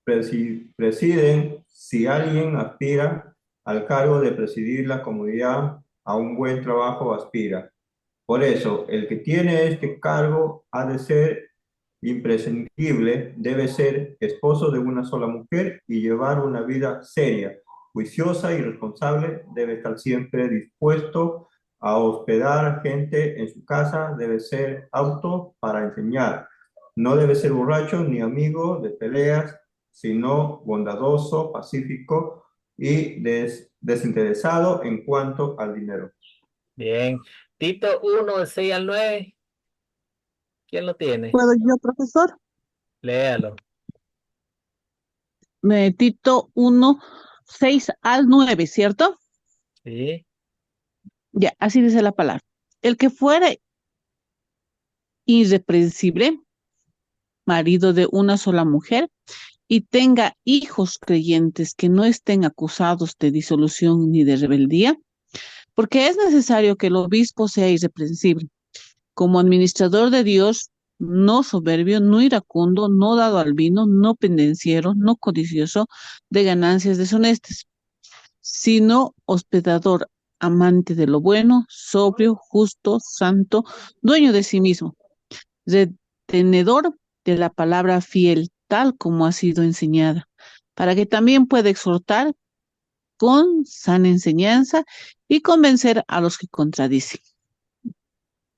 presiden, si alguien aspira al cargo de presidir la comunidad, a un buen trabajo aspira. Por eso, el que tiene este cargo ha de ser imprescindible, debe ser esposo de una sola mujer y llevar una vida seria, juiciosa y responsable, debe estar siempre dispuesto a hospedar gente en su casa, debe ser apto para enseñar, no debe ser borracho ni amigo de peleas, sino bondadoso, pacífico y desinteresado en cuanto al dinero. Bien. Tito 1, 6-9. ¿Quién lo tiene? ¿Puedo yo, profesor? Léalo. Tito 1, 6-9, ¿cierto? Sí. Ya, así dice la palabra. El que fuere irreprensible, marido de una sola mujer, y tenga hijos creyentes que no estén acusados de disolución ni de rebeldía, porque es necesario que el obispo sea irreprensible, como administrador de Dios, no soberbio, no iracundo, no dado al vino, no pendenciero, no codicioso de ganancias deshonestas, sino hospedador, amante de lo bueno, sobrio, justo, santo, dueño de sí mismo, retenedor de la palabra fiel, tal como ha sido enseñada, para que también pueda exhortar con sana enseñanza y convencer a los que contradicen.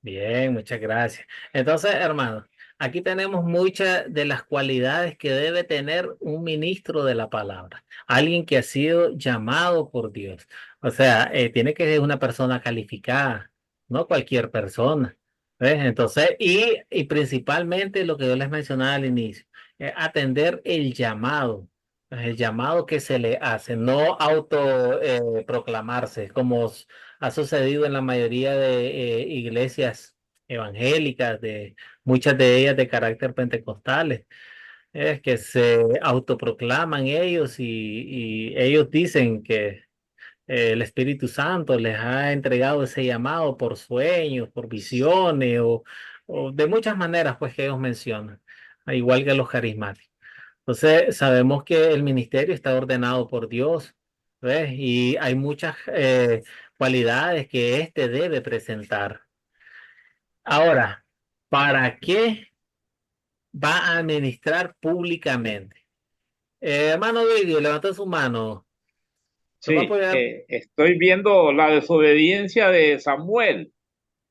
Bien, muchas gracias. Entonces, hermano, aquí tenemos muchas de las cualidades que debe tener un ministro de la palabra, alguien que ha sido llamado por Dios. O sea, tiene que ser una persona calificada, no cualquier persona. ¿Ves? Entonces, y principalmente lo que yo les mencionaba al inicio, atender el llamado que se le hace, no auto proclamarse, como ha sucedido en la mayoría de iglesias evangélicas, de muchas de ellas de carácter pentecostales, es que se autoproclaman ellos y ellos dicen que el Espíritu Santo les ha entregado ese llamado por sueños, por visiones o de muchas maneras pues que ellos mencionan, igual que los carismáticos. Entonces, sabemos que el ministerio está ordenado por Dios, ¿ves? Y hay muchas cualidades que éste debe presentar. Ahora, ¿para qué va a administrar públicamente? Hermano Vidio, levanta su mano. ¿Lo va a Sí, apoyar? estoy viendo la desobediencia de Samuel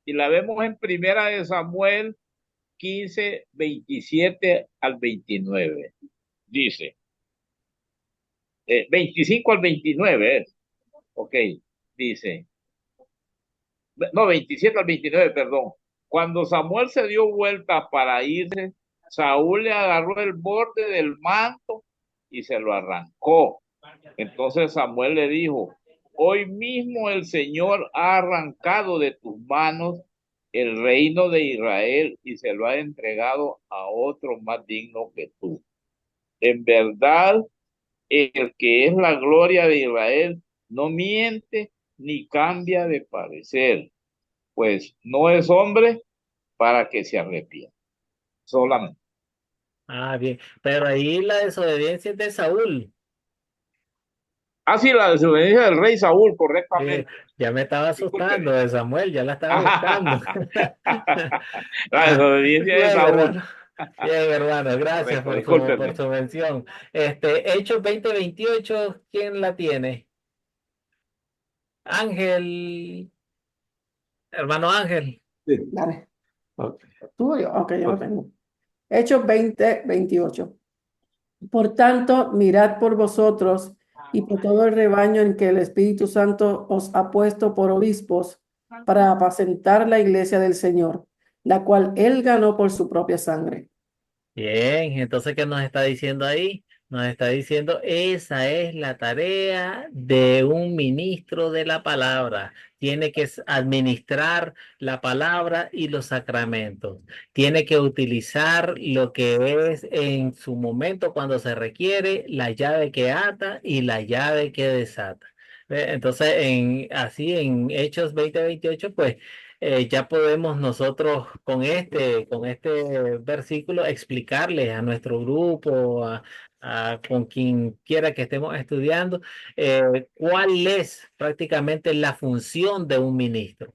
y la vemos en primera de Samuel 15, 27 al 29. Dice, 25 al 29 es. Ok, dice, no, 27 al 29, perdón. Cuando Samuel se dio vuelta para irse, Saúl le agarró el borde del manto y se lo arrancó. Entonces Samuel le dijo, hoy mismo el Señor ha arrancado de tus manos el reino de Israel y se lo ha entregado a otro más digno que tú. En verdad, el que es la gloria de Israel no miente ni cambia de parecer, pues no es hombre para que se arrepienta. Solamente. Ah, bien. Pero ahí la desobediencia es de Saúl. Ah, sí, la desobediencia del rey Saúl, Sí, correctamente. ya me estaba asustando Discúlpeme. de Samuel, ya la estaba buscando. La Ah, desobediencia de bien, Saúl. hermano. Bien, hermano, gracias Correcto, por discúlpeme. su mención. Hechos 20:28, ¿quién la tiene? Ángel, hermano Ángel. Dale. Ok. ¿Tú o yo? Ok, yo lo Ok. tengo. Hechos 20, 28. Por tanto, mirad por vosotros y por todo el rebaño en que el Espíritu Santo os ha puesto por obispos para apacentar la iglesia del Señor, la cual él ganó por su propia sangre. Bien, entonces, ¿qué nos está diciendo ahí? Nos está diciendo, esa es la tarea de un ministro de la palabra. Tiene que administrar la palabra y los sacramentos. Tiene que utilizar lo que es en su momento cuando se requiere, la llave que ata y la llave que desata. Entonces, así en Hechos 20:28, pues ya podemos nosotros con este versículo explicarles a nuestro grupo, con quien quiera que estemos estudiando, cuál es prácticamente la función de un ministro.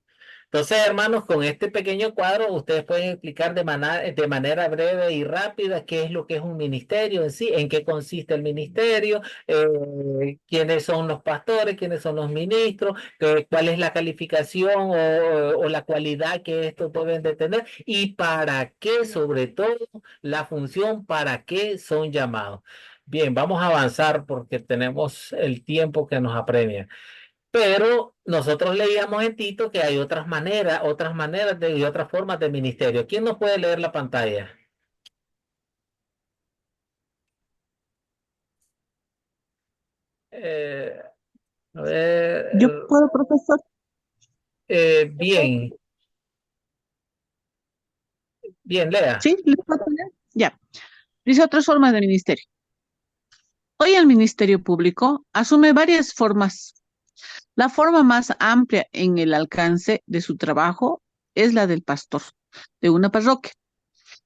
Entonces, hermanos, con este pequeño cuadro, ustedes pueden explicar de manera breve y rápida qué es lo que es un ministerio en sí, en qué consiste el ministerio, quiénes son los pastores, quiénes son los ministros, cuál es la calificación o la cualidad que estos deben de tener y para qué, sobre todo, la función, para qué son llamados. Bien, vamos a avanzar porque tenemos el tiempo que nos apremia. Pero nosotros leíamos en Tito que hay otras maneras y otras formas de ministerio. ¿Quién nos puede leer la pantalla? Eh, a Yo ver, puedo, profesor. bien, bien, lea. ¿Sí? ¿Le puedo leer? Ya. Dice otras formas de ministerio. Hoy el ministerio público asume varias formas. La forma más amplia en el alcance de su trabajo es la del pastor de una parroquia.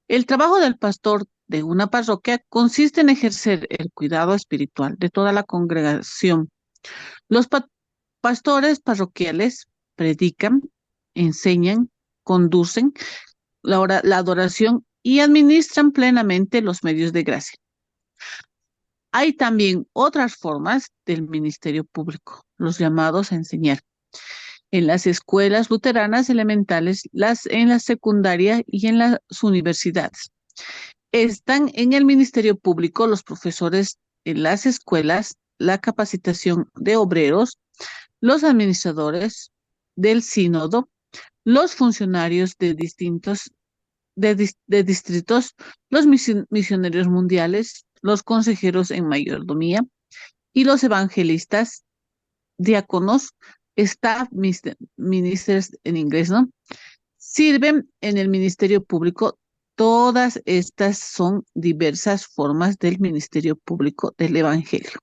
El trabajo del pastor de una parroquia consiste en ejercer el cuidado espiritual de toda la congregación. Los pastores parroquiales predican, enseñan, conducen la adoración y administran plenamente los medios de gracia. Hay también otras formas del ministerio público, los llamados a enseñar. En las escuelas luteranas elementales, en la secundaria y en las universidades. Están en el ministerio público los profesores en las escuelas, la capacitación de obreros, los administradores del sínodo, los funcionarios de distritos, los misioneros mundiales, los consejeros en mayordomía y los evangelistas, diáconos, staff ministers en inglés, ¿no? Sirven en el ministerio público. Todas estas son diversas formas del ministerio público del Evangelio.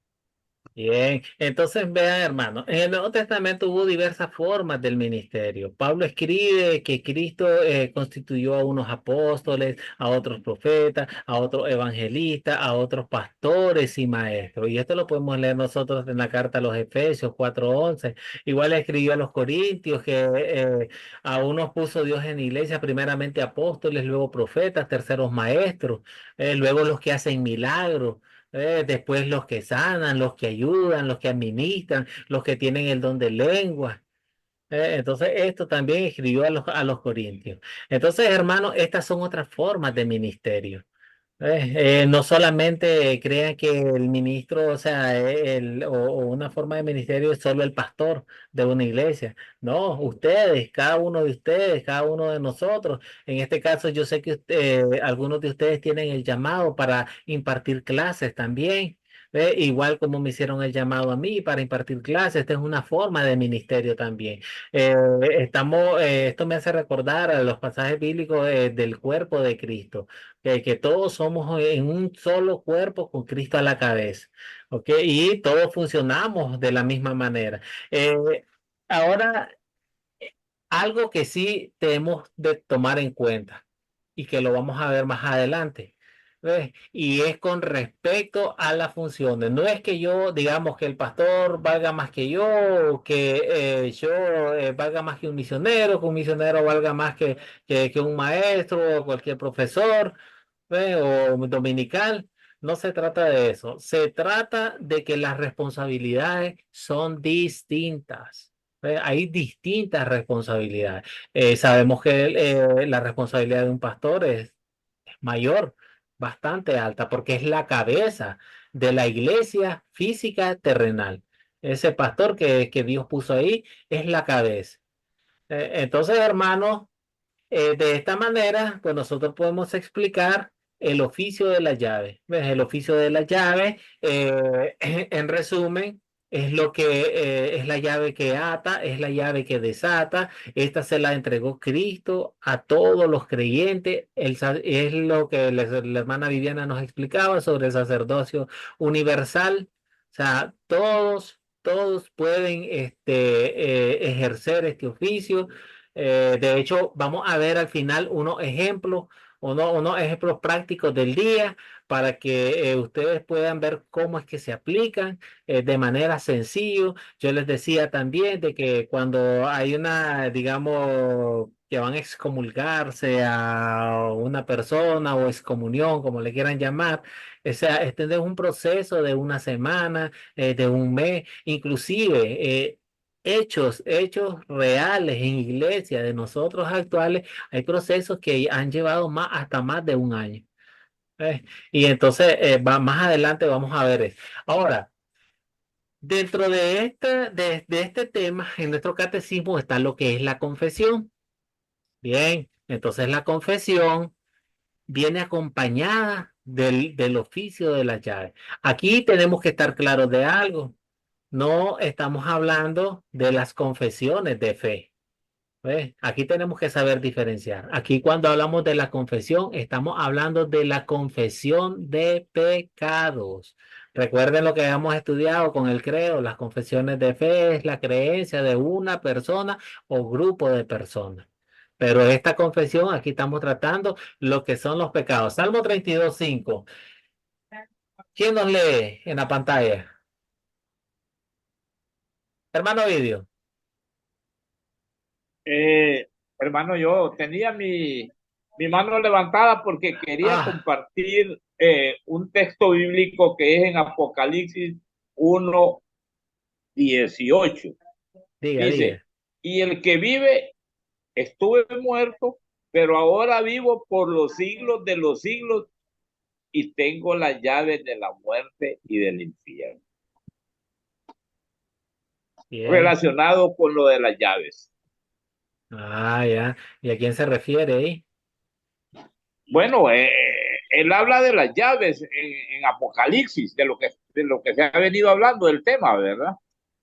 Bien, entonces vean, hermano, en el Nuevo Testamento hubo diversas formas del ministerio. Pablo escribe que Cristo constituyó a unos apóstoles, a otros profetas, a otros evangelistas, a otros pastores y maestros. Y esto lo podemos leer nosotros en la carta a los Efesios 4:11. Igual escribió a los Corintios que a unos puso Dios en la iglesia, primeramente apóstoles, luego profetas, terceros maestros, luego los que hacen milagros. Después los que sanan, los que ayudan, los que administran, los que tienen el don de lengua. Entonces, esto también escribió a los Corintios. Entonces, hermanos, estas son otras formas de ministerio. No solamente crean que el ministro, o sea, o una forma de ministerio es solo el pastor de una iglesia. No, ustedes, cada uno de ustedes, cada uno de nosotros. En este caso, yo sé que algunos de ustedes tienen el llamado para impartir clases también. Igual como me hicieron el llamado a mí para impartir clases, esta es una forma de ministerio también. Esto me hace recordar a los pasajes bíblicos del cuerpo de Cristo que todos somos en un solo cuerpo con Cristo a la cabeza, ¿ok? Y todos funcionamos de la misma manera. Ahora, algo que sí tenemos de tomar en cuenta y que lo vamos a ver más adelante. ¿Ves? Y es con respecto a las funciones. No es que yo, digamos, que el pastor valga más que yo, o que yo valga más que un misionero valga más que un maestro o cualquier profesor. O dominical. No se trata de eso. Se trata de que las responsabilidades son distintas. Hay distintas responsabilidades. Sabemos que la responsabilidad de un pastor es mayor, bastante alta, porque es la cabeza de la iglesia física terrenal. Ese pastor que Dios puso ahí es la cabeza. Entonces, hermanos, de esta manera, pues nosotros podemos explicar el oficio de la llave. ¿Ves? El oficio de la llave, en resumen, es lo que es la llave que ata, es la llave que desata. Esta se la entregó Cristo a todos los creyentes. Es lo que la hermana Viviana nos explicaba sobre el sacerdocio universal. O sea, todos pueden ejercer este oficio. De hecho, vamos a ver al final unos ejemplos prácticos del día para que ustedes puedan ver cómo es que se aplican de manera sencilla. Yo les decía también de que cuando hay digamos, que van a excomulgarse a una persona o excomunión, como le quieran llamar, o sea, este es un proceso de una semana, de un mes, inclusive. Hechos reales en iglesia de nosotros actuales, hay procesos que han llevado hasta más de un año. Y entonces, más adelante vamos a ver eso. Ahora, dentro de este tema, en nuestro catecismo está lo que es la confesión. Bien, entonces la confesión viene acompañada del oficio de las llaves. Aquí tenemos que estar claros de algo. No estamos hablando de las confesiones de fe. ¿Ves? Aquí tenemos que saber diferenciar. Aquí cuando hablamos de la confesión, estamos hablando de la confesión de pecados. Recuerden lo que hemos estudiado con el credo. Las confesiones de fe es la creencia de una persona o grupo de personas. Pero esta confesión, aquí estamos tratando lo que son los pecados. Salmo 32:5. ¿Quién nos lee en la pantalla? Hermano Video. Hermano, yo tenía mi mano levantada porque quería compartir un texto bíblico que es en Apocalipsis 1:18. Diga, Dice, diga. y el que vive, estuve muerto, pero ahora vivo por los siglos de los siglos y tengo las llaves de la muerte y del infierno. Bien. Relacionado con lo de las llaves. Ya. ¿Y a quién se refiere ahí? Bueno, él habla de las llaves en Apocalipsis, de lo que se ha venido hablando del tema, ¿verdad?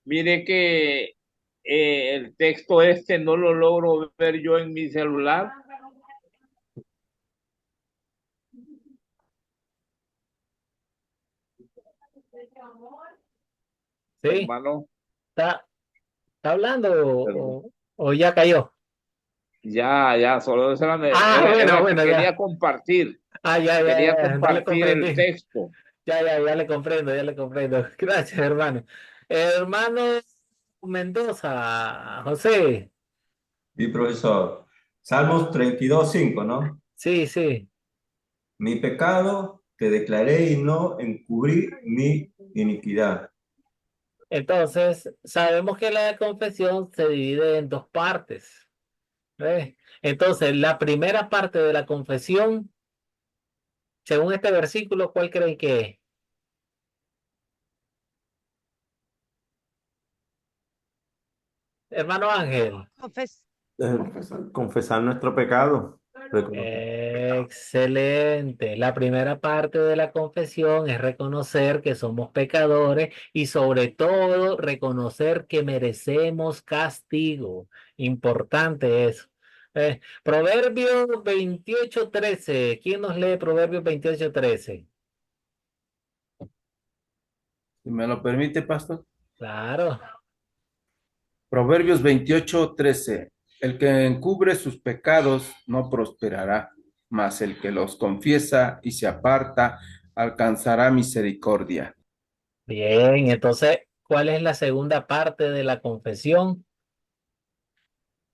Mire que el texto no lo logro ver yo en mi celular. Sí. Hermano. ¿Está hablando o ya cayó? Ya, solo bueno, quería ya. compartir. Ya. Quería No le compartir el comprendí. texto. Ya le comprendo. Gracias, hermano. Hermano Mendoza, José. Sí, profesor. Salmos 32:5, ¿no? Sí. Mi pecado te declaré y no encubrí mi iniquidad. Entonces, sabemos que la confesión se divide en dos partes. ¿Ves? Entonces, la primera parte de la confesión, según este versículo, ¿cuál creen que es? Hermano Ángel. Confesar nuestro pecado. Excelente. La primera parte de la confesión es reconocer que somos pecadores y sobre todo reconocer que merecemos castigo. Importante eso. Proverbios 28:13. ¿Quién nos lee Proverbios 28:13? Si me lo permite, pastor. Claro. Proverbios 28:13. El que encubre sus pecados no prosperará, mas el que los confiesa y se aparta alcanzará misericordia. Bien, entonces, ¿cuál es la segunda parte de la confesión?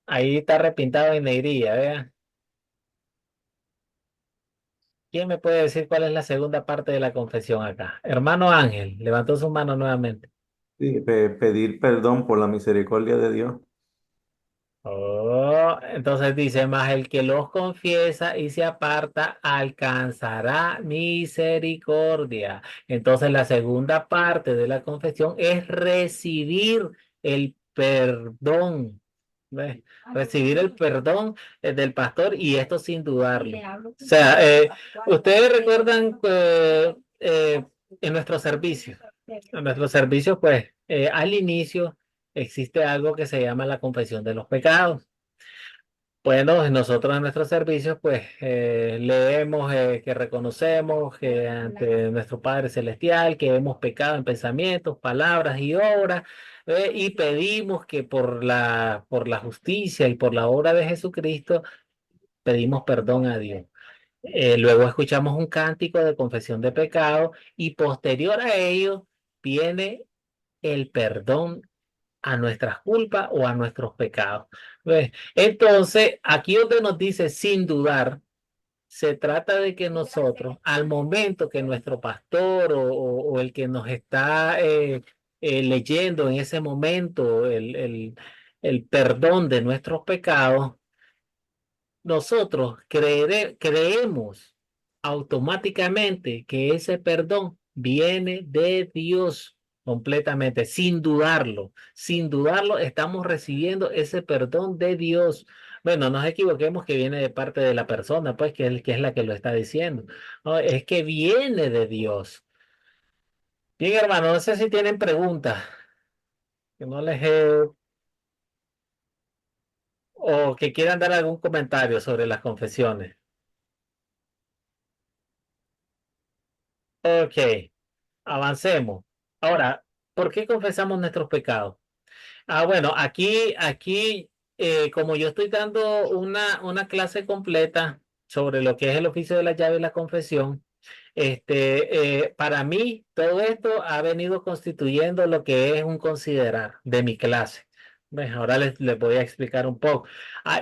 Ahí está repintado en negrilla, vea. ¿Quién me puede decir cuál es la segunda parte de la confesión acá? Hermano Ángel, levantó su mano nuevamente. Sí, pedir perdón por la misericordia de Dios. Oh, entonces dice, más el que los confiesa y se aparta alcanzará misericordia. Entonces la segunda parte de la confesión es recibir el perdón. ¿Ves? Recibir el perdón del pastor y esto sin dudarlo. O sea, ustedes recuerdan que en nuestros servicios, pues al inicio existe algo que se llama la confesión de los pecados. Bueno, nosotros en nuestros servicios, pues leemos que reconocemos que ante nuestro Padre Celestial, que hemos pecado en pensamientos, palabras y obras, y pedimos que por la justicia y por la obra de Jesucristo, pedimos perdón a Dios. Luego escuchamos un cántico de confesión de pecado y posterior a ello viene el perdón a nuestras culpas o a nuestros pecados. ¿Ves? Entonces, aquí donde nos dice sin dudar, se trata de que nosotros, al momento que nuestro pastor o el que nos está leyendo en ese momento el perdón de nuestros pecados, nosotros creemos automáticamente que ese perdón viene de Dios completamente, sin dudarlo, estamos recibiendo ese perdón de Dios. Bueno, no nos equivoquemos que viene de parte de la persona, pues que es la que lo está diciendo. No, es que viene de Dios. Bien, hermano, no sé si tienen preguntas, que no les he, o que quieran dar algún comentario sobre las confesiones. Ok. Avancemos. Ahora, ¿por qué confesamos nuestros pecados? Bueno, como yo estoy dando una clase completa sobre lo que es el oficio de la llave y la confesión, para mí todo esto ha venido constituyendo lo que es un considerar de mi clase. ¿Ves? Ahora les voy a explicar un poco.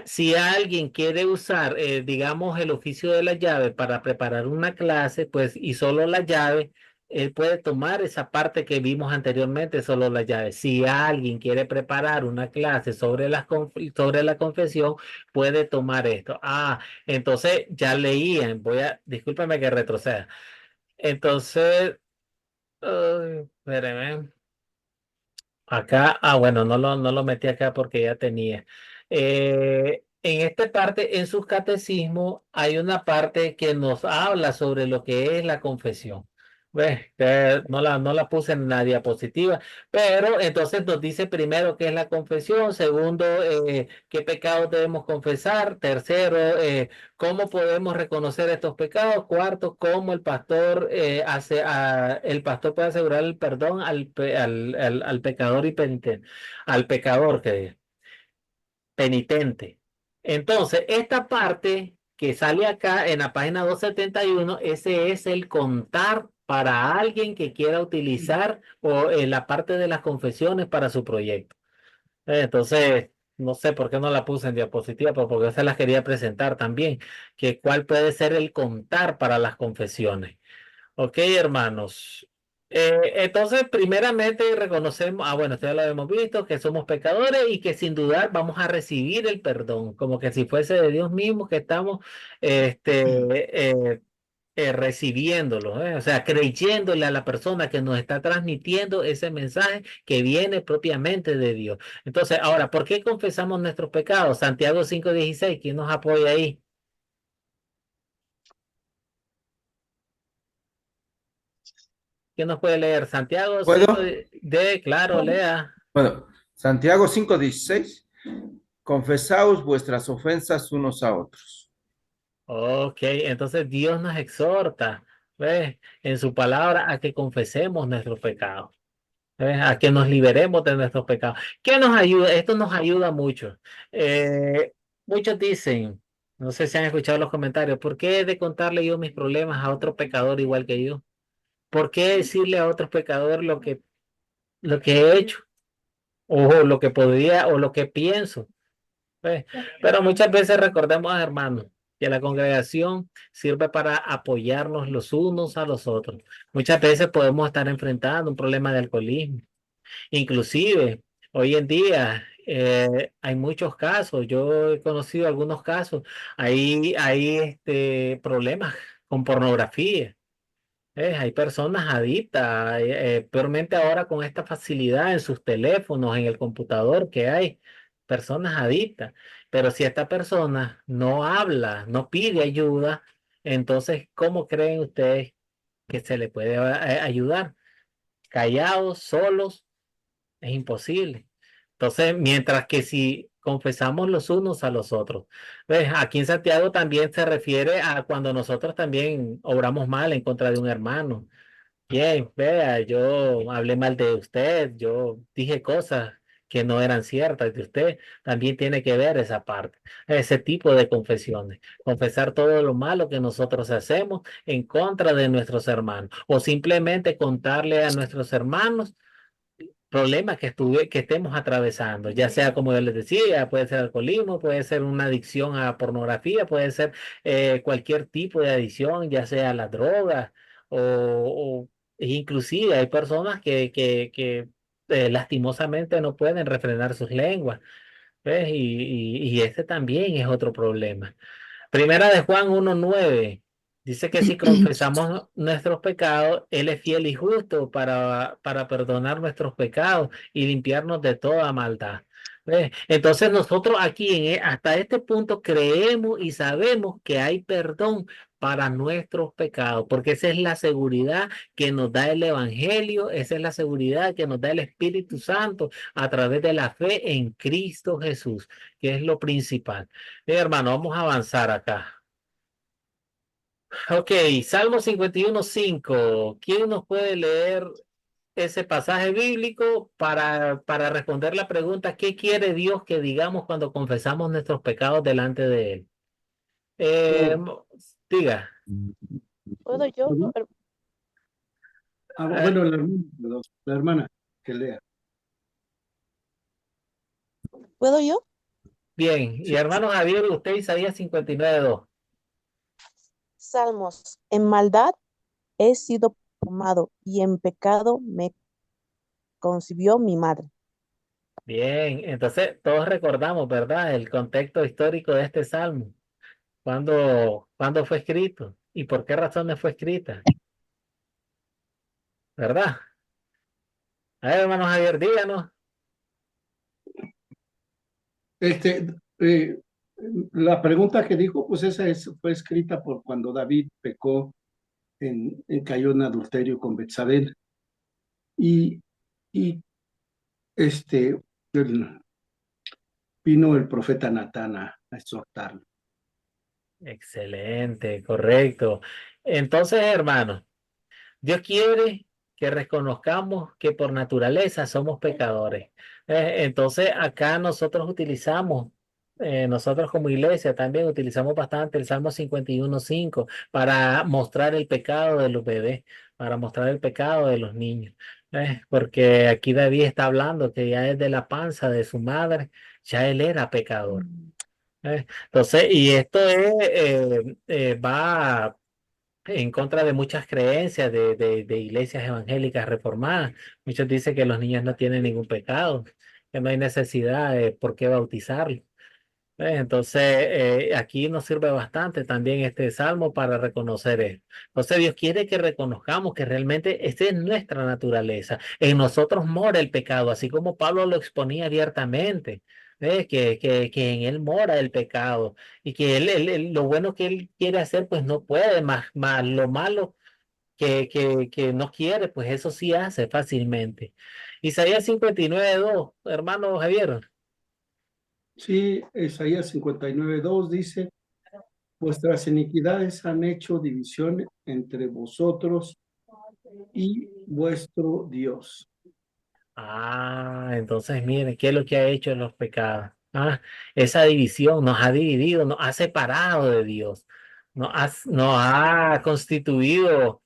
Si alguien quiere usar, digamos, el oficio de la llave para preparar una clase, pues, y solo la llave, él puede tomar esa parte que vimos anteriormente, solo la llave. Si alguien quiere preparar una clase sobre sobre la confesión, puede tomar esto. Entonces ya leían, discúlpame que retroceda. Entonces, espérame. Acá, bueno, no lo metí acá porque ya tenía. En esta parte, en sus catecismos, hay una parte que nos habla sobre lo que es la confesión. ¿Ves? No la puse en la diapositiva, pero entonces nos dice primero qué es la confesión, segundo, qué pecados debemos confesar, tercero, cómo podemos reconocer estos pecados, cuarto, cómo el pastor el pastor puede asegurar el perdón al pecador y penitente, al pecador que penitente. Entonces, esta parte que sale acá en la página 271, ese es el contar para alguien que quiera utilizar o en la parte de las confesiones para su proyecto. Entonces, no sé por qué no la puse en diapositiva, pero porque se las quería presentar también, que cuál puede ser el contar para las confesiones. Ok, hermanos. Entonces, primeramente reconocemos, bueno, esto ya lo hemos visto, que somos pecadores y que sin dudar vamos a recibir el perdón, como que si fuese de Dios mismo que estamos recibiéndolo, o sea, creyéndole a la persona que nos está transmitiendo ese mensaje que viene propiamente de Dios. Entonces, ahora, ¿por qué confesamos nuestros pecados? Santiago 5:16, ¿quién nos apoya ahí? ¿Quién nos puede leer? Santiago 5, ¿Puedo? claro, lea. Bueno, Santiago 5:16, confesaos vuestras ofensas unos a otros. Ok, entonces Dios nos exhorta, ¿ves? En su palabra a que confesemos nuestros pecados, ¿ves? A que nos liberemos de nuestros pecados. ¿Qué nos ayuda? Esto nos ayuda mucho. Eh, Muchos dicen, no sé si han escuchado los comentarios, ¿por qué he de contarle yo mis problemas a otro pecador igual que yo? ¿Por qué decirle a otro pecador lo que he hecho? O lo que podría, o lo que pienso. ¿Ves? Pero muchas veces recordemos, hermanos, que la congregación sirve para apoyarnos los unos a los otros. Muchas veces podemos estar enfrentando un problema de alcoholismo, Inclusive, hoy en día hay muchos casos, yo he conocido algunos casos, hay problemas con pornografía. Hay personas adictas, peormente ahora con esta facilidad en sus teléfonos, en el computador que hay, personas adictas. Pero si esta persona no habla, no pide ayuda, entonces, ¿cómo creen ustedes que se le puede ayudar? Callados, solos, es imposible. Entonces, mientras que si confesamos los unos a los otros, ¿ves? Aquí en Santiago también se refiere a cuando nosotros también obramos mal en contra de un hermano. Bien, vea, yo hablé mal de usted, yo dije cosas que no eran ciertas de usted, también tiene que ver esa parte, ese tipo de confesiones, confesar todo lo malo que nosotros hacemos en contra de nuestros hermanos, o simplemente contarle a nuestros hermanos problemas que estemos atravesando, ya sea como yo les decía, puede ser alcoholismo, puede ser una adicción a pornografía, puede ser cualquier tipo de adicción, ya sea la droga e inclusive hay personas que lastimosamente no pueden refrenar sus lenguas, ¿ves? Y ese también es otro problema. Primera de Juan 1:9 dice que si confesamos nuestros pecados, Él es fiel y justo para perdonar nuestros pecados y limpiarnos de toda maldad. ¿Ves? Entonces nosotros aquí hasta este punto creemos y sabemos que hay perdón para nuestros pecados, porque esa es la seguridad que nos da el Evangelio, esa es la seguridad que nos da el Espíritu Santo a través de la fe en Cristo Jesús, que es lo principal. Hermano, vamos a avanzar acá. Ok, Salmo 51:5. ¿Quién nos puede leer ese pasaje bíblico para responder la pregunta, ¿qué quiere Dios que digamos cuando confesamos nuestros pecados delante de Él? No, Diga. ¿Puedo yo? Bueno, la hermana que lea. ¿Puedo yo? Bien, y hermano Javier, usted Isaías 59:2. Salmos. En maldad he sido formado y en pecado me concibió mi madre. Bien, entonces todos recordamos, ¿verdad? El contexto histórico de este salmo. ¿Cuándo fue escrito? ¿Y por qué razones fue escrita? ¿Verdad? A ver, hermano Javier, díganos. Eh, la pregunta que dijo, pues fue escrita por cuando David pecó, cayó en adulterio con Betsabé. Y, y este, vino el profeta Natán a exhortarlo. Excelente, correcto. Entonces, hermanos, Dios quiere que reconozcamos que por naturaleza somos pecadores. Entonces, acá nosotros como iglesia también utilizamos bastante el Salmo 51:5 para mostrar el pecado de los bebés, para mostrar el pecado de los niños. Porque aquí David está hablando que ya desde la panza de su madre, ya él era pecador. Entonces, y esto va en contra de muchas creencias de iglesias evangélicas reformadas. Muchos dicen que los niños no tienen ningún pecado, que no hay necesidad de por qué bautizarlos. Entonces, aquí nos sirve bastante también este salmo para reconocer esto. Entonces, Dios quiere que reconozcamos que realmente esta es nuestra naturaleza. En nosotros mora el pecado, así como Pablo lo exponía abiertamente. Que en él mora el pecado y que lo bueno que él quiere hacer, pues no puede, más lo malo que no quiere, pues eso sí hace fácilmente. Isaías 59:2, hermano Javier. Sí, Isaías 59:2 dice, vuestras iniquidades han hecho división entre vosotros y vuestro Dios. Entonces miren, ¿qué es lo que ha hecho en los pecados? Esa división nos ha dividido, nos ha separado de Dios, nos ha constituido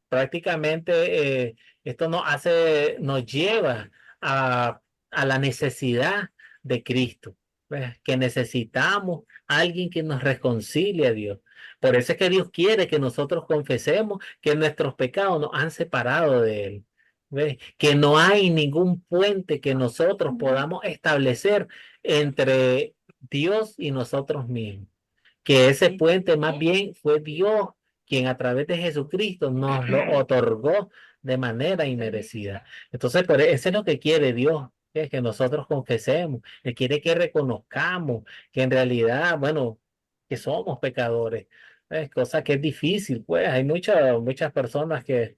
prácticamente, esto nos lleva a la necesidad de Cristo, ¿ves? Que necesitamos a alguien que nos reconcilie a Dios. Por eso es que Dios quiere que nosotros confesemos que nuestros pecados nos han separado de Él. ¿Ves? Que no hay ningún puente que nosotros podamos establecer entre Dios y nosotros mismos. Que ese puente más bien fue Dios quien a través de Jesucristo nos lo otorgó de manera inmerecida. Entonces, eso es lo que quiere Dios, que nosotros confesemos. Él quiere que reconozcamos que en realidad, bueno, que somos pecadores. Es cosa que es difícil, pues hay muchas personas que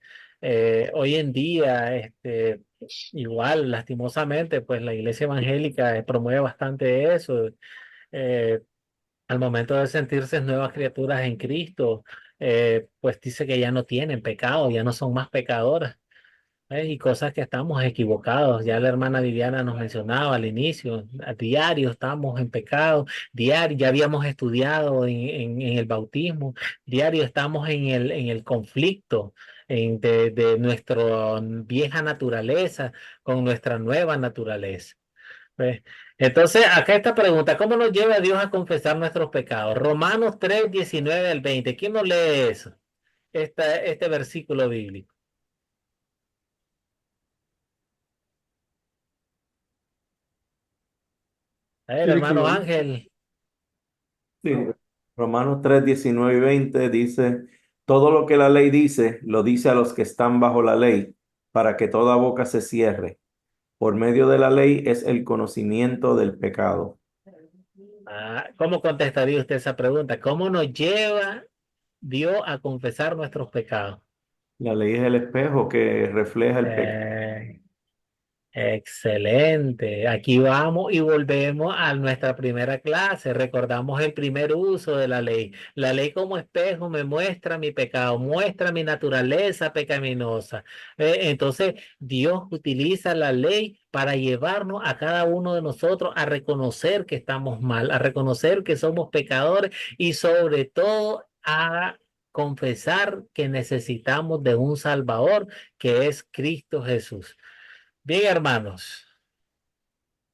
hoy en día, igual, lastimosamente, pues la iglesia evangélica promueve bastante eso. eh, Al momento de sentirse nuevas criaturas en Cristo, pues dice que ya no tienen pecado, ya no son más pecadoras, y cosas que estamos equivocados. Ya la hermana Viviana nos mencionaba al inicio, a diario estamos en pecado, diario, ya habíamos estudiado en el bautismo, diario estamos en el conflicto de nuestra vieja naturaleza con nuestra nueva naturaleza. Pues, entonces, acá esta pregunta, ¿cómo nos lleva Dios a confesar nuestros pecados? Romanos 3, 19 al 20. ¿Quién nos lee eso? Este versículo bíblico. A ver, ¿Quiere que hermano lo lea? Ángel. Sí, Romanos 3, 19 y 20 dice, todo lo que la ley dice, lo dice a los que están bajo la ley, para que toda boca se cierre. Por medio de la ley es el conocimiento del pecado. ¿Cómo contestaría usted esa pregunta? ¿Cómo nos lleva Dios a confesar nuestros pecados? La ley es el espejo que refleja el pecado. Excelente. Aquí vamos y volvemos a nuestra primera clase. Recordamos el primer uso de la ley. La ley como espejo me muestra mi pecado, muestra mi naturaleza pecaminosa. Entonces, Dios utiliza la ley para llevarnos a cada uno de nosotros a reconocer que estamos mal, a reconocer que somos pecadores y sobre todo a confesar que necesitamos de un Salvador que es Cristo Jesús. Bien, hermanos,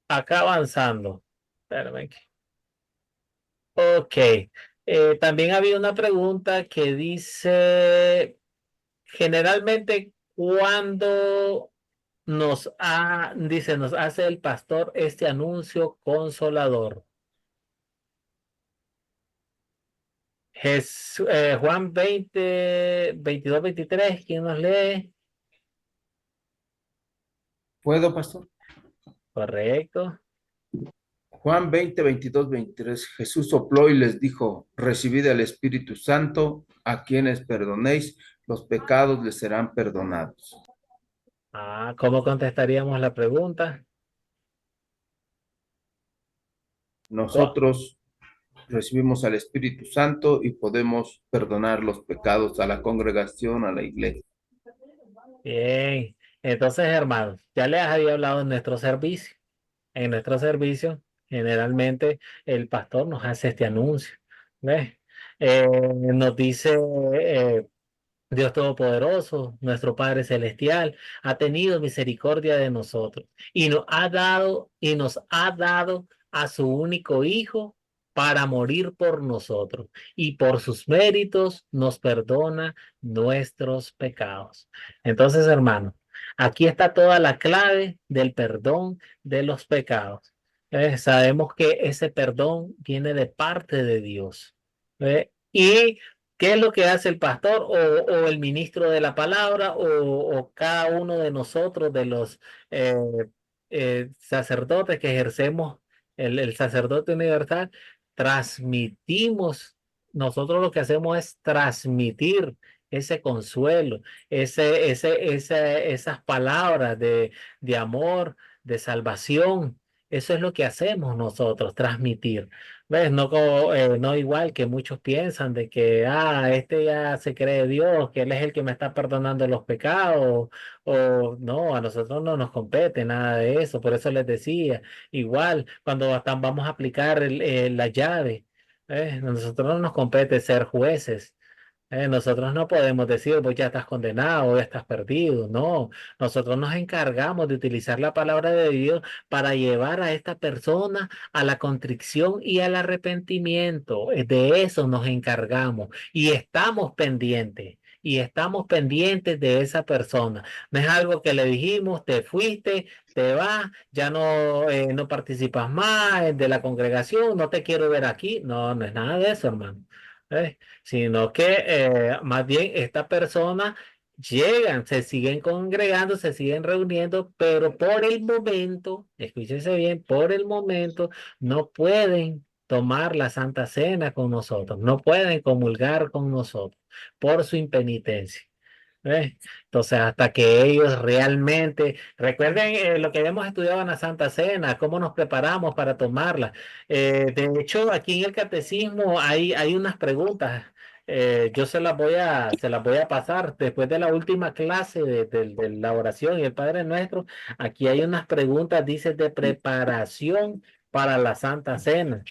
acá avanzando. Espérame. Ok. También había una pregunta que dice, generalmente, cuando nos hace el pastor este anuncio consolador. Juan 20, 22, 23, ¿quién nos lee? ¿Puedo, pastor? Correcto. Juan 20, 22, 23. Jesús sopló y les dijo, recibid el Espíritu Santo, a quienes perdonéis, los pecados les serán perdonados. ¿Cómo contestaríamos la pregunta? Nosotros recibimos al Espíritu Santo y podemos perdonar los pecados a la congregación, a la iglesia. Bien, entonces, hermanos, ya les había hablado en nuestro servicio. En nuestro servicio, generalmente, el pastor nos hace este anuncio. ¿Ves? Nos dice, Dios Todopoderoso, nuestro Padre Celestial, ha tenido misericordia de nosotros y nos ha dado a su único Hijo para morir por nosotros, y por sus méritos nos perdona nuestros pecados. Entonces, hermano, aquí está toda la clave del perdón de los pecados. Sabemos que ese perdón viene de parte de Dios. Y ¿qué es lo que hace el pastor o el ministro de la palabra o cada uno de nosotros, de los eh, sacerdotes que ejercemos el sacerdote universal? Transmitimos, nosotros lo que hacemos es transmitir ese consuelo, esas palabras de amor, de salvación. Eso es lo que hacemos nosotros, transmitir. ¿Ves? No igual que muchos piensan de que, este ya se cree Dios, que Él es el que me está perdonando los pecados, o no, a nosotros no nos compete nada de eso. Por eso les decía, igual, cuando vamos a aplicar la llave, a nosotros no nos compete ser jueces. Nosotros no podemos decir, vos ya estás condenado, ya estás perdido. No, nosotros nos encargamos de utilizar la palabra de Dios para llevar a esta persona a la contrición y al arrepentimiento. De eso nos encargamos y estamos pendientes. y estamos pendientes de esa persona. No es algo que le dijimos, te fuiste, te vas, ya no, no participas más de la congregación, no te quiero ver aquí. No, no es nada de eso, hermano. Sino que más bien esta persona llegan, se siguen congregando, se siguen reuniendo, pero por el momento, escúchense bien, por el momento no pueden tomar la Santa Cena con nosotros, no pueden comulgar con nosotros por su impenitencia. Entonces, hasta que ellos realmente, recuerden lo que habíamos estudiado en la Santa Cena, cómo nos preparamos para tomarla. De hecho, aquí en el catecismo hay unas preguntas. Yo se las voy a pasar después de la última clase de la oración y el Padre Nuestro. Aquí hay unas preguntas, dice, de preparación para la Santa Cena.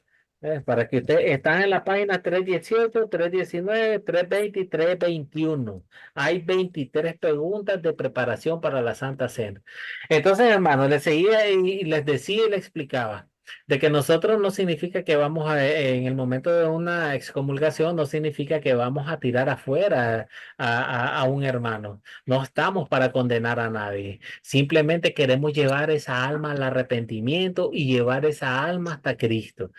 Para que ustedes están en la página 318, 319, 320 y 321. Hay 23 preguntas de preparación para la Santa Cena. Entonces, hermano, les seguía y les decía y les explicaba de que nosotros no significa que vamos en el momento de una excomulgación, no significa que vamos a tirar afuera a un hermano. No estamos para condenar a nadie. Simplemente queremos llevar esa alma al arrepentimiento y llevar esa alma hasta Cristo.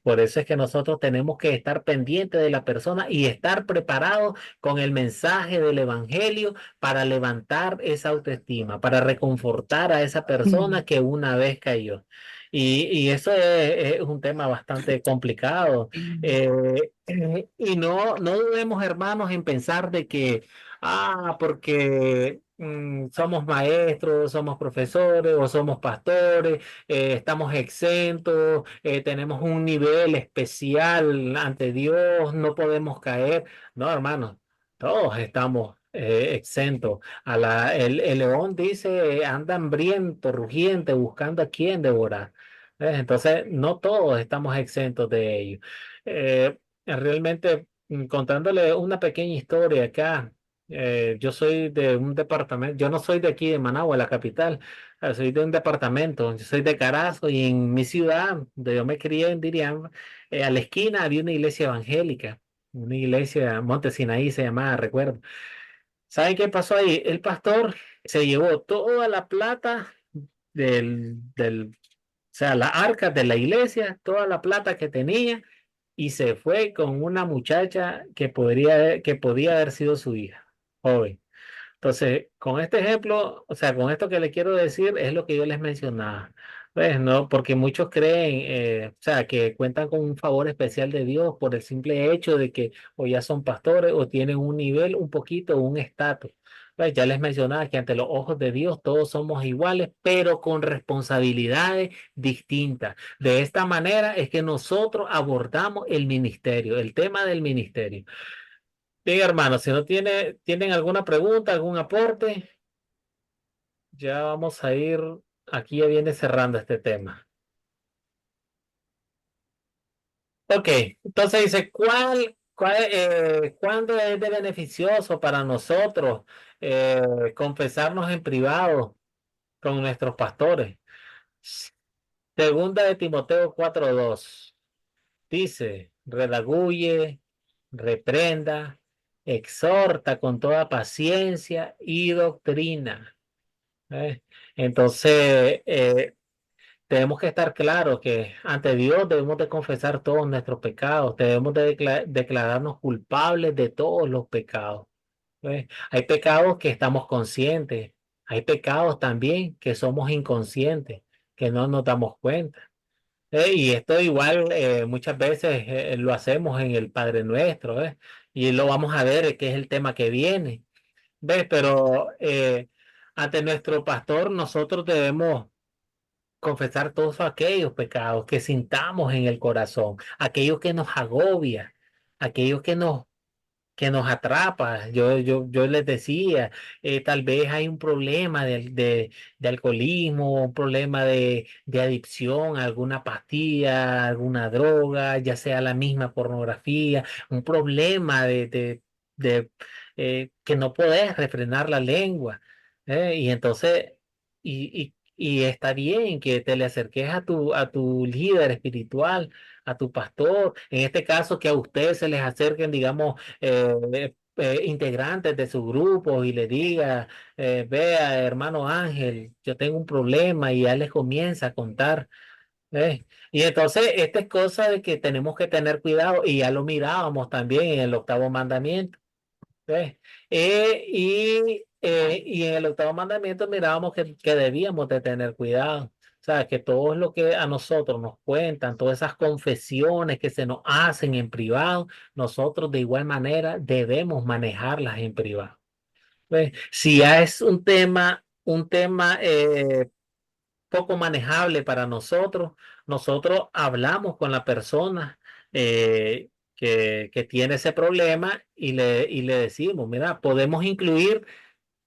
Por eso es que nosotros tenemos que estar pendientes de la persona y estar preparados con el mensaje del Evangelio para levantar esa autoestima, para reconfortar a esa persona que una vez cayó. Y eso es un tema bastante complicado. Y no dudemos, hermanos, en pensar de que, porque somos maestros, somos profesores o somos pastores, estamos exentos, tenemos un nivel especial ante Dios, no podemos caer. No, hermanos, todos estamos exentos. El león dice, anda hambriento, rugiente, buscando a quien devorar. Entonces, no todos estamos exentos de ello. Realmente, contándole una pequeña historia acá, yo soy de un departamento, yo no soy de aquí de Managua, la capital, soy de un departamento, yo soy de Carazo y en mi ciudad, donde yo me crié en Diriam, a la esquina había una iglesia evangélica, una iglesia, Monte Sinaí se llamaba, recuerdo. ¿Saben qué pasó ahí? El pastor se llevó toda la plata o sea, las arcas de la iglesia, toda la plata que tenía y se fue con una muchacha que podía haber sido su hija, joven. Entonces, con este ejemplo, o sea, con esto que le quiero decir es lo que yo les mencionaba. Pues, ¿no? Porque muchos creen, o sea, que cuentan con un favor especial de Dios por el simple hecho de que o ya son pastores o tienen un nivel, un poquito, un estatus. Pues, ya les mencionaba que ante los ojos de Dios todos somos iguales, pero con responsabilidades distintas. De esta manera es que nosotros abordamos el ministerio, el tema del ministerio. Bien, hermanos, si no tienen alguna pregunta, algún aporte, ya vamos a ir, aquí ya viene cerrando este tema. Ok, entonces dice, ¿cuándo es de beneficioso para nosotros confesarnos en privado con nuestros pastores? Segunda de Timoteo 4:2 dice, redaguye, reprenda, exhorta con toda paciencia y doctrina. Entonces, tenemos que estar claros que ante Dios debemos de confesar todos nuestros pecados, debemos de declararnos culpables de todos los pecados. Hay pecados que estamos conscientes, hay pecados también que somos inconscientes, que no nos damos cuenta. Y esto igual muchas veces lo hacemos en el Padre Nuestro, y lo vamos a ver, que es el tema que viene. ¿Ves? Pero ante nuestro pastor nosotros debemos confesar todos aquellos pecados que sintamos en el corazón, aquellos que nos agobia, aquellos que nos atrapa. Yo les decía, tal vez hay un problema de alcoholismo, un problema de adicción a alguna pastilla, alguna droga, ya sea la misma pornografía, un problema que no podés refrenar la lengua. Y entonces, y está bien que te le acerques a tu líder espiritual, a tu pastor, en este caso que a ustedes se les acerquen, digamos, integrantes de su grupo y le diga, vea, hermano Ángel, yo tengo un problema y ya les comienza a contar. Y entonces, esta es cosa de que tenemos que tener cuidado y ya lo mirábamos también en el octavo mandamiento. ¿Ves? Y en el octavo mandamiento mirábamos que debíamos de tener cuidado. O sea, que todo lo que a nosotros nos cuentan, todas esas confesiones que se nos hacen en privado, nosotros de igual manera debemos manejarlas en privado. ¿Ves? Si ya es un tema poco manejable para nosotros, nosotros hablamos con la persona que tiene ese problema y le decimos, mira, podemos incluir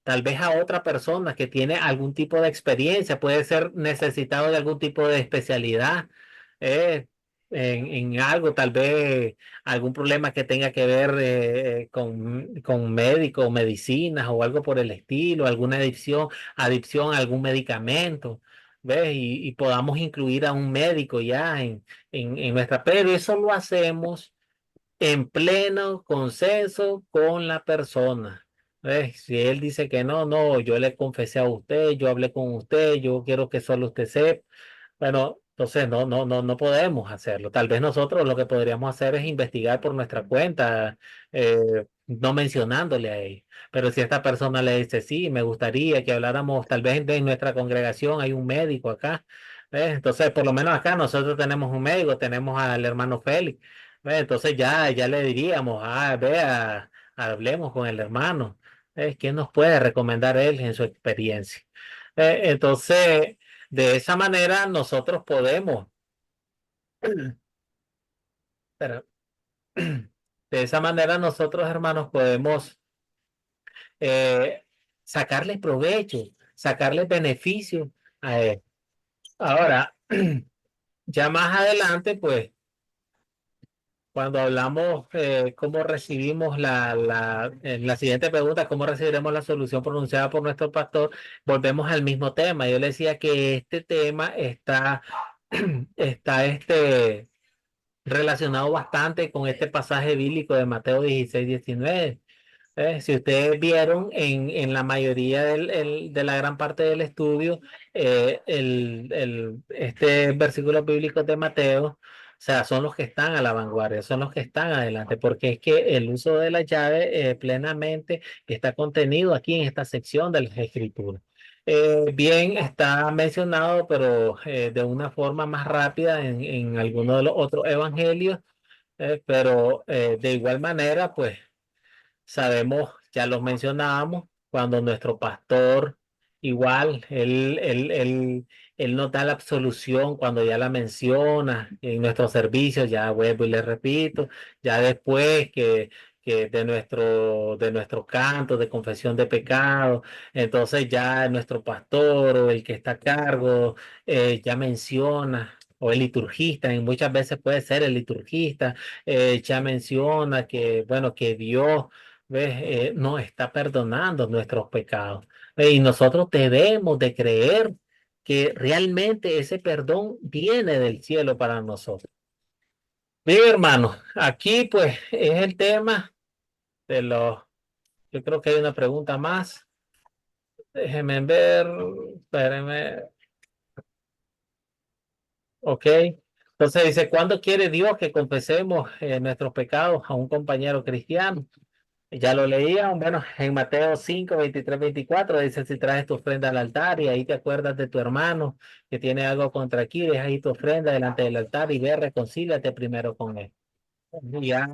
tal vez a otra persona que tiene algún tipo de experiencia, puede ser necesitado de algún tipo de especialidad eh, en algo, tal vez algún problema que tenga que ver con médicos, medicinas o algo por el estilo, alguna adicción a algún medicamento. ¿Ves? Y podamos incluir a un médico ya en nuestra, pero eso lo hacemos en pleno consenso con la persona. Si él dice que no, no, yo le confesé a usted, yo hablé con usted, yo quiero que solo usted sepa. Bueno, entonces no podemos hacerlo. Tal vez nosotros lo que podríamos hacer es investigar por nuestra cuenta, no mencionándole a él. Pero si esta persona le dice, sí, me gustaría que habláramos, tal vez en nuestra congregación hay un médico acá. Entonces, por lo menos acá nosotros tenemos un médico, tenemos al hermano Félix. Entonces ya le diríamos, vea, hablemos con el hermano. ¿Qué nos puede recomendar él en su experiencia? Entonces, de esa manera nosotros podemos, pero, de esa manera nosotros, hermanos, podemos eh, sacarle provecho, sacarle beneficio a él. Ahora, ya más adelante, pues, cuando hablamos cómo recibimos en la siguiente pregunta, cómo recibiremos la solución pronunciada por nuestro pastor, volvemos al mismo tema. Yo le decía que este tema está relacionado bastante con este pasaje bíblico de Mateo 16-19. Si ustedes vieron en la mayoría de la gran parte del estudio, este versículo bíblico de Mateo, o sea, son los que están a la vanguardia, son los que están adelante, porque es que el uso de la llave plenamente está contenido aquí en esta sección de las Escrituras. Bien, está mencionado, pero de una forma más rápida en algunos de los otros evangelios, pero de igual manera, pues sabemos, ya los mencionábamos, cuando nuestro pastor, igual, él nos da la absolución cuando ya la menciona en nuestros servicios, ya vuelvo y le repito, ya después que de nuestro canto de confesión de pecado, entonces ya nuestro pastor o el que está a cargo ya menciona. O el liturgista, y muchas veces puede ser el liturgista, ya menciona que, bueno, que Dios ¿ves? Nos está perdonando nuestros pecados. Y nosotros debemos de creer que realmente ese perdón viene del cielo para nosotros. Bien, hermanos, aquí pues es el tema de los, yo creo que hay una pregunta más. Déjenme ver, espérenme. Ok. Entonces dice, ¿cuándo quiere Dios que confesemos nuestros pecados a un compañero cristiano? Ya lo leía, bueno, en Mateo 5:23-24 dice, si traes tu ofrenda al altar y ahí te acuerdas de tu hermano que tiene algo contra aquí, deja ahí tu ofrenda delante del altar y ve, reconcíliate primero con él. Y ya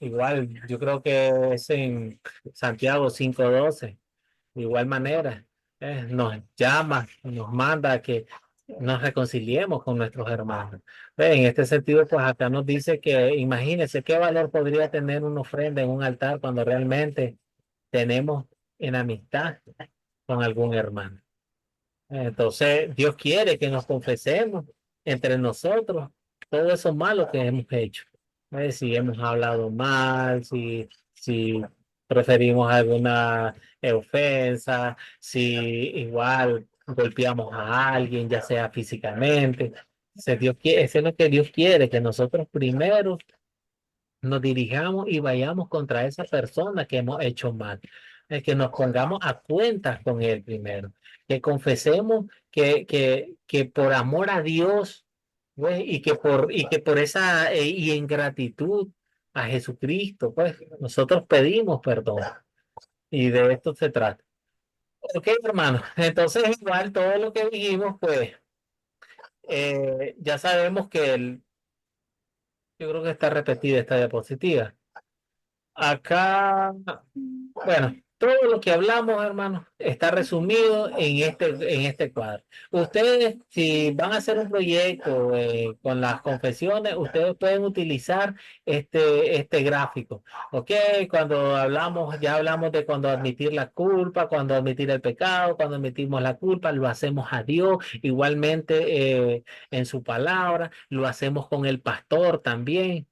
igual, yo creo que es en Santiago 5:12, de igual manera, nos llama, nos manda a que nos reconciliemos con nuestros hermanos. En este sentido, pues acá nos dice que imagínense qué valor podría tener una ofrenda en un altar cuando realmente tenemos en amistad con algún hermano. Entonces, Dios quiere que nos confesemos entre nosotros todo eso malo que hemos hecho. Si hemos hablado mal, si preferimos alguna ofensa, si igual golpeamos a alguien, ya sea físicamente. Eso es lo que Dios quiere, que nosotros primero nos dirijamos y vayamos contra esa persona que hemos hecho mal. Es que nos pongamos a cuentas con él primero, que confesemos que por amor a Dios, pues, y que por esa y en gratitud a Jesucristo, pues nosotros pedimos perdón. Y de esto se trata. Ok, hermano. Entonces, igual todo lo que dijimos, pues ya sabemos que yo creo que está repetida esta diapositiva. Acá, bueno, todo lo que hablamos, hermano, está resumido en este cuadro. Ustedes, si van a hacer un proyecto con las confesiones, ustedes pueden utilizar este gráfico. ¿Ok? Cuando hablamos, ya hablamos de cuando admitir la culpa, cuando admitir el pecado, cuando admitimos la culpa, lo hacemos a Dios. Igualmente, en su palabra, lo hacemos con el pastor también.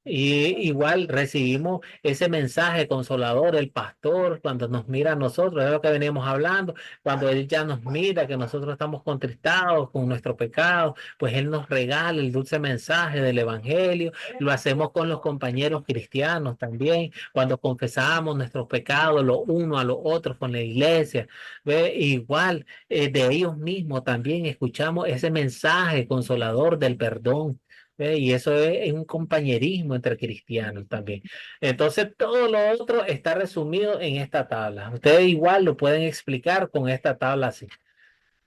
Y igual recibimos ese mensaje consolador, el pastor, cuando nos mira a nosotros, es lo que veníamos hablando, cuando él ya nos mira, que nosotros estamos contristados con nuestro pecado, pues él nos regala el dulce mensaje del evangelio. Lo hacemos con los compañeros cristianos también, cuando confesamos nuestros pecados los unos a los otros con la iglesia. ¿Ve? Igual de ellos mismos también escuchamos ese mensaje consolador del perdón. Y eso es un compañerismo entre cristianos también. Entonces, todo lo otro está resumido en esta tabla. Ustedes igual lo pueden explicar con esta tabla así.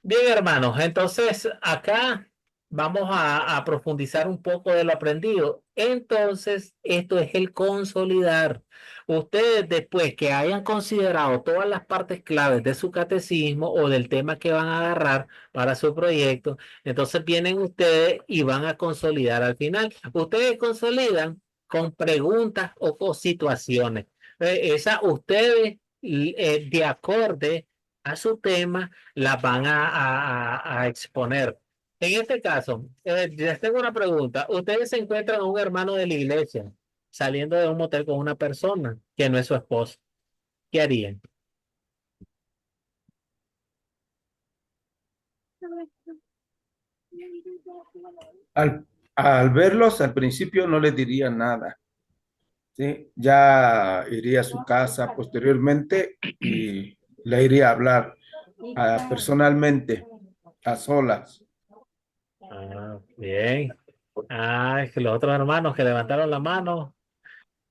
Bien, hermanos, entonces acá vamos a profundizar un poco de lo aprendido. Entonces, esto es el consolidar. Ustedes, después que hayan considerado todas las partes claves de su catecismo o del tema que van a agarrar para su proyecto, entonces vienen ustedes y van a consolidar al final. Ustedes consolidan con preguntas o con situaciones. Esa ustedes, de acorde a su tema, las van a exponer. En este caso, les tengo una pregunta. Ustedes se encuentran a un hermano de la iglesia saliendo de un motel con una persona que no es su esposo. ¿Qué harían? Al verlos, al principio no les diría nada, ¿sí? Ya iría a su casa posteriormente y le iría a hablar personalmente, a solas. Ah, bien. Ah, es que los otros hermanos que levantaron la mano,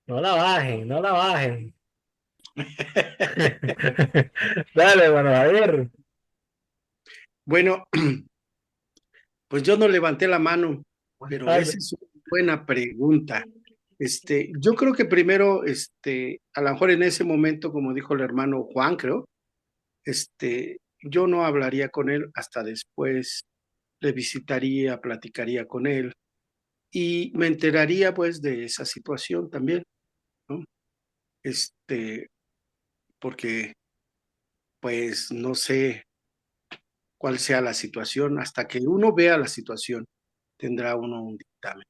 no la bajen, no la bajen. Dale, bueno, a ver. Bueno, pues yo no levanté la mano, pero Dale. esa es una buena pregunta. Yo creo que primero, a lo mejor en ese momento, como dijo el hermano Juan, creo, yo no hablaría con él hasta después, le visitaría, platicaría con él y me enteraría pues de esa situación también, ¿no? Porque pues no sé cuál sea la situación, hasta que uno vea la situación, tendrá uno un dictamen.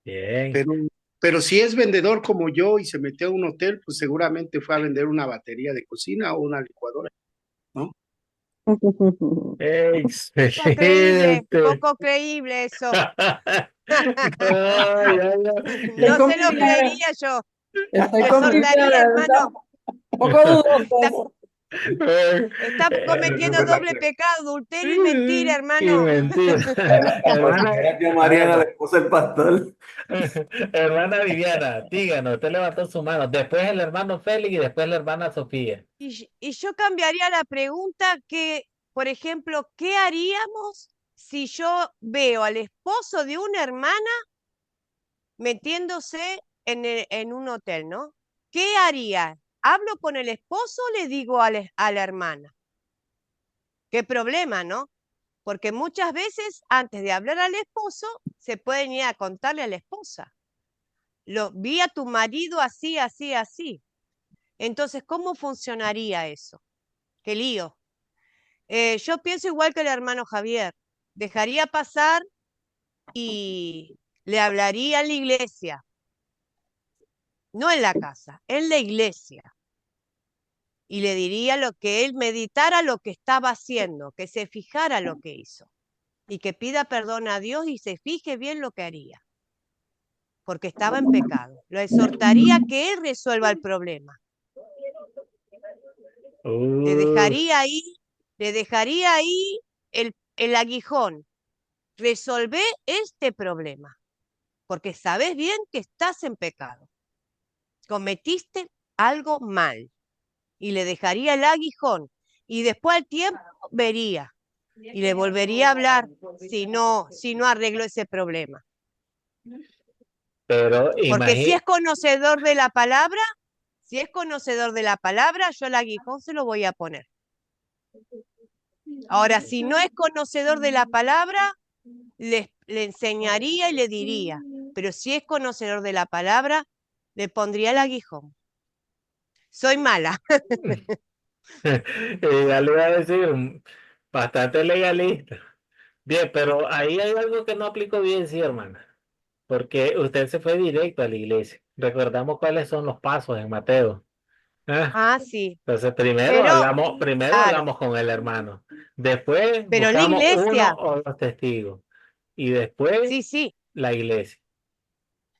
Bien. Pero si es vendedor como yo y se metió a un hotel, pues seguramente fue a vender una batería de cocina o una licuadora, ¿no? Poco creíble, Excelente. poco creíble eso. Ay, ay, ay. No se lo creería yo. Estoy Me convencida, soltaría, hermano. un poco dudoso Está cometiendo doble pecado, adulterio y mentira, Y hermano. mentira. Hermana, Era que Mariana, la esposa del pastor. hermana Viviana, díganos, usted levantó su mano. Después el hermano Félix y después la hermana Sofía. Y yo cambiaría la pregunta que, por ejemplo, ¿qué haríamos si yo veo al esposo de una hermana metiéndose en un hotel, ¿no? ¿Qué haría? ¿Hablo con el esposo o le digo a la hermana? ¿Qué problema, no? Porque muchas veces antes de hablar al esposo se pueden ir a contarle a la esposa. Vi a tu marido así, así, así. Entonces, ¿cómo funcionaría eso? Qué lío. Yo pienso igual que el hermano Javier. Dejaría pasar y le hablaría en la iglesia. No en la casa, en la iglesia. Y le diría lo que él meditara lo que estaba haciendo, que se fijara lo que hizo. Y que pida perdón a Dios y se fije bien lo que haría. porque estaba en pecado. Lo exhortaría a que él resuelva el problema. Le dejaría ahí el aguijón. Resolvé este problema, porque sabes bien que estás en pecado. Cometiste algo mal. Y le dejaría el aguijón. Y después al tiempo vería. Y le volvería a hablar si no arreglo ese problema. Pero Porque si es conocedor de la palabra, yo el aguijón se lo voy a poner. Ahora, si no es conocedor de la palabra, le enseñaría y le diría. Pero si es conocedor de la palabra, le pondría el aguijón. Soy mala. Ya le iba a decir, bastante legalista. Bien, pero ahí hay algo que no aplicó bien, sí, hermana, porque usted se fue directo a la iglesia. Recordamos cuáles son los pasos en Mateo. Ah, sí. Entonces, primero Pero, claro, hablamos con el hermano, después pero la buscamos uno iglesia, o dos testigos y después sí. la iglesia.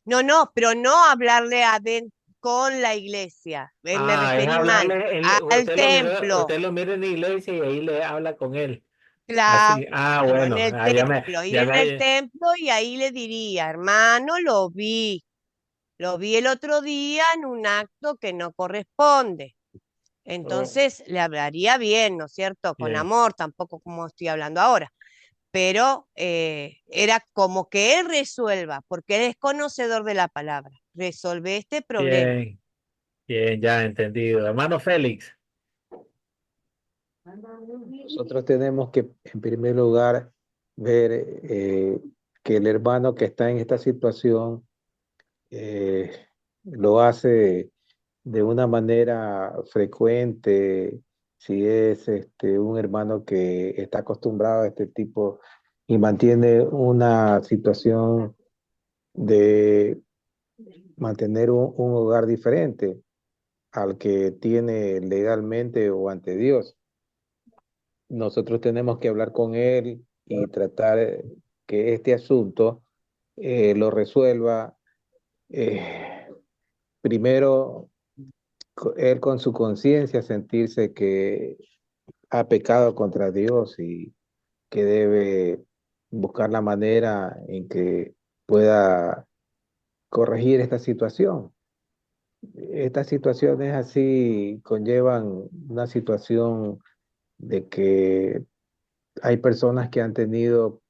No, pero no hablarle con la iglesia. Me Es referí mal. hablarle, Al templo. usted lo mira en la iglesia y ahí le habla con él. Claro, Así, en bueno, el templo. Ir en el templo y ahí le diría, hermano, lo vi. Lo vi el otro día en un acto que no corresponde. Entonces le hablaría bien, ¿no es cierto? Con Bien. amor, tampoco como estoy hablando ahora. Pero era como que él resuelva, porque él es conocedor de la palabra. Resolve este problema. Bien, ya entendido. Hermano Félix. Nosotros tenemos que, en primer lugar, ver que el hermano que está en esta situación lo hace de una manera frecuente, si es un hermano que está acostumbrado a este tipo y mantiene una situación de mantener un hogar diferente al que tiene legalmente o ante Dios. Nosotros tenemos que hablar con él y tratar que este asunto lo resuelva primero él con su conciencia, sentirse que ha pecado contra Dios y que debe buscar la manera en que pueda corregir esta situación. Estas situaciones así conllevan una situación de que hay personas que han tenido,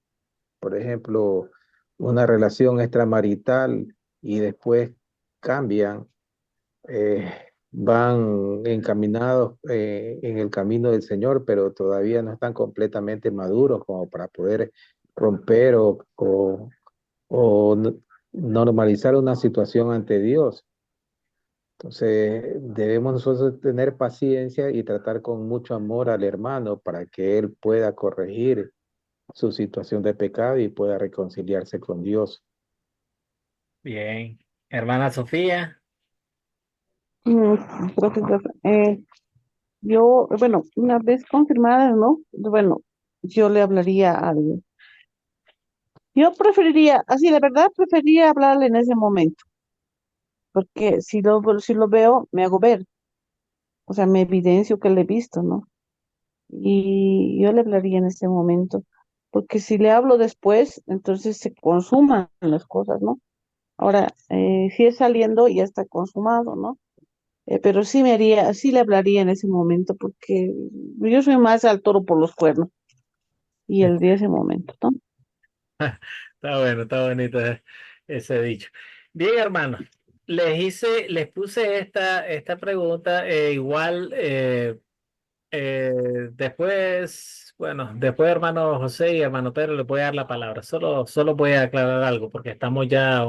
por ejemplo, una relación extramarital y después cambian, van encaminados en el camino del Señor, pero todavía no están completamente maduros como para poder romper o normalizar una situación ante Dios. Entonces, debemos nosotros tener paciencia y tratar con mucho amor al hermano para que él pueda corregir su situación de pecado y pueda reconciliarse con Dios. Bien. Hermana Sofía. Profesor, yo, bueno, una vez confirmada, ¿no? Bueno, yo le hablaría yo preferiría, así la verdad, preferiría hablarle en ese momento, porque si lo veo, me hago ver, o sea, me evidencio que le he visto, ¿no? Y yo le hablaría en ese momento, porque si le hablo después, entonces se consuman las cosas, ¿no? Ahora, si es saliendo, ya está consumado, ¿no? Pero sí le hablaría en ese momento, porque yo soy más al toro por los cuernos, y el de ese momento, ¿no? Está bueno, está bonito ese dicho. Bien, hermano, les puse esta pregunta, igual después hermano José y hermano Pedro les voy a dar la palabra. Solo voy a aclarar algo porque estamos ya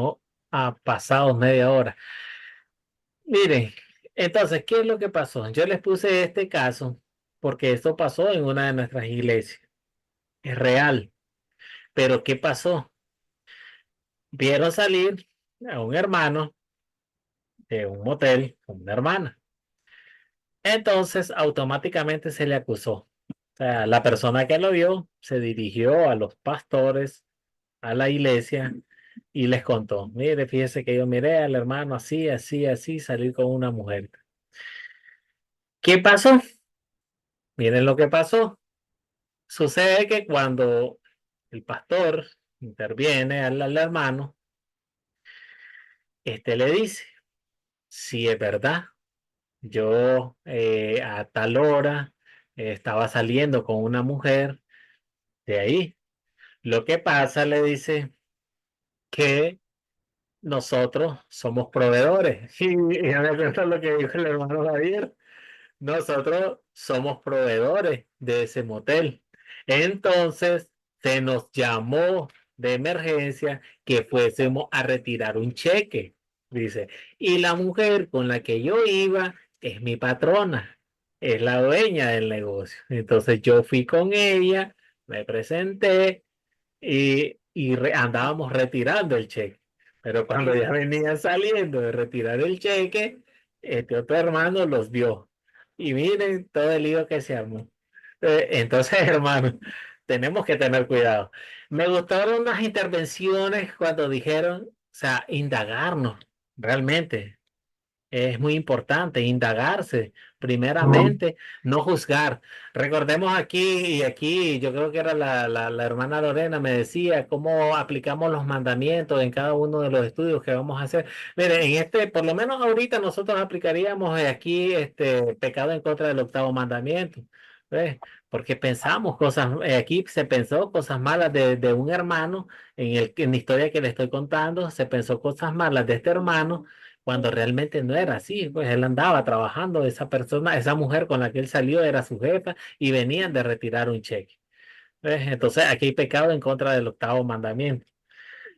a pasados media hora. Miren, entonces, ¿qué es lo que pasó? Yo les puse este caso porque esto pasó en una de nuestras iglesias. Es real, pero ¿qué pasó? Vieron salir a un hermano de un motel con una hermana. Entonces, automáticamente se le acusó. O sea, la persona que lo vio se dirigió a los pastores, a la iglesia, y les contó, mire, fíjese que yo miré al hermano así, así, así, salir con una mujer. ¿Qué pasó? Miren lo que pasó. Sucede que cuando el pastor interviene al hermano, le dice, si es verdad, yo a tal hora estaba saliendo con una mujer de ahí. Lo que pasa, le dice, que nosotros somos proveedores. Y a ver, eso es lo que dijo el hermano Javier. Nosotros somos proveedores de ese motel. Entonces se nos llamó de emergencia que fuésemos a retirar un cheque, dice. Y la mujer con la que yo iba es mi patrona, es la dueña del negocio. Entonces yo fui con ella, me presenté y andábamos retirando el cheque. Pero cuando ya venían saliendo de retirar el cheque, este otro hermano los vio. Y miren todo el lío que se armó. Entonces, hermano, tenemos que tener cuidado. Me gustaron las intervenciones cuando dijeron, o sea, indagarnos realmente. Es muy importante indagarse, primeramente, no juzgar. Recordemos aquí, y aquí yo creo que era la hermana Lorena, me decía cómo aplicamos los mandamientos en cada uno de los estudios que vamos a hacer. Mire, por lo menos ahorita nosotros aplicaríamos aquí pecado en contra del octavo mandamiento. ¿Ves? Porque pensamos cosas, aquí se pensó cosas malas de un hermano, en la historia que le estoy contando, se pensó cosas malas de este hermano cuando realmente no era así, pues él andaba trabajando, esa persona, esa mujer con la que él salió era su jefa y venían de retirar un cheque. ¿Ves? Entonces aquí hay pecado en contra del octavo mandamiento.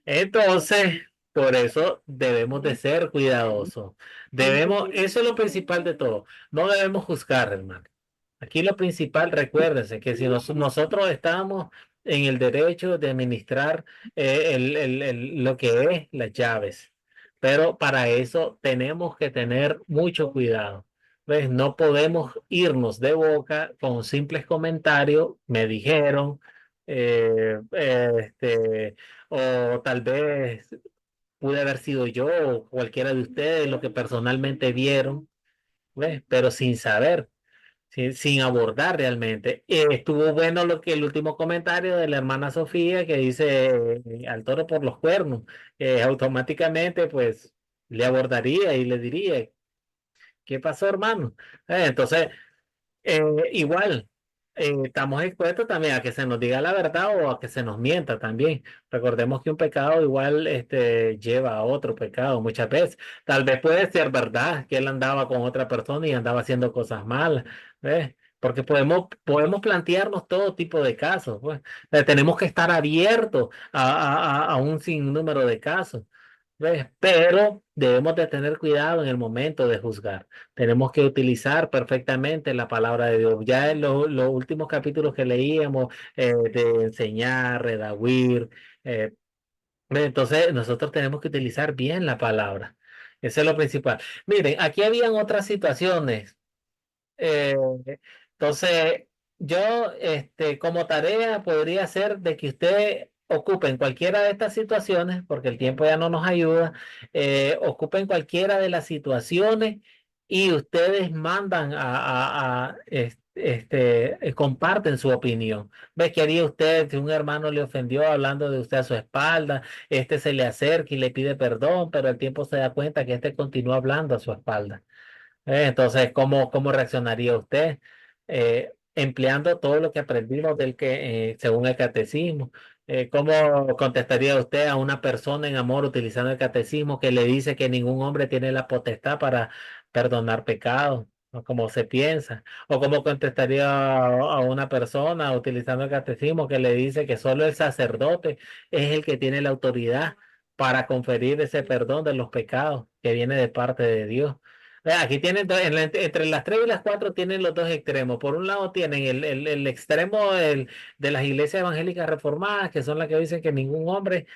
Entonces, por eso debemos de ser cuidadosos. Eso es lo principal de todo. No debemos juzgar, hermano. Aquí lo principal, recuérdense que si nosotros estamos en el derecho de administrar lo que es las llaves, pero para eso tenemos que tener mucho cuidado. ¿Ves? No podemos irnos de boca con simples comentarios, me dijeron, o tal vez pude haber sido yo o cualquiera de ustedes lo que personalmente vieron, ¿ves? Pero sin saber sin abordar realmente. Estuvo bueno el último comentario de la hermana Sofía que dice al toro por los cuernos. Automáticamente pues le abordaría y le diría, ¿qué pasó, hermano? Entonces, igual, estamos expuestos también a que se nos diga la verdad o a que se nos mienta también. Recordemos que un pecado igual lleva a otro pecado muchas veces. Tal vez puede ser verdad que él andaba con otra persona y andaba haciendo cosas malas, ¿ves? Porque podemos plantearnos todo tipo de casos, pues. Tenemos que estar abiertos a un sinnúmero de casos. ¿Ves? Pero debemos de tener cuidado en el momento de juzgar. Tenemos que utilizar perfectamente la palabra de Dios. Ya en los últimos capítulos que leíamos de enseñar, redaguir, entonces nosotros tenemos que utilizar bien la palabra. Eso es lo principal. Miren, aquí habían otras situaciones. Eh, entonces, yo, como tarea podría ser de que usted ocupen cualquiera de estas situaciones, porque el tiempo ya no nos ayuda, ocupen cualquiera de las situaciones y ustedes mandan comparten su opinión. ¿Ve qué haría usted si un hermano le ofendió hablando de usted a su espalda? Se le acerca y le pide perdón, pero al tiempo se da cuenta que continúa hablando a su espalda. Entonces, ¿cómo reaccionaría usted? Empleando todo lo que aprendimos según el catecismo. ¿Cómo contestaría usted a una persona en amor utilizando el catecismo que le dice que ningún hombre tiene la potestad para perdonar pecados, ¿no? Como se piensa? ¿O cómo contestaría a una persona utilizando el catecismo que le dice que solo el sacerdote es el que tiene la autoridad para conferir ese perdón de los pecados que viene de parte de Dios? Aquí tienen, entre las 3 y las 4 tienen los dos extremos. Por un lado tienen el extremo de las iglesias evangélicas reformadas, que son las que dicen que ningún hombre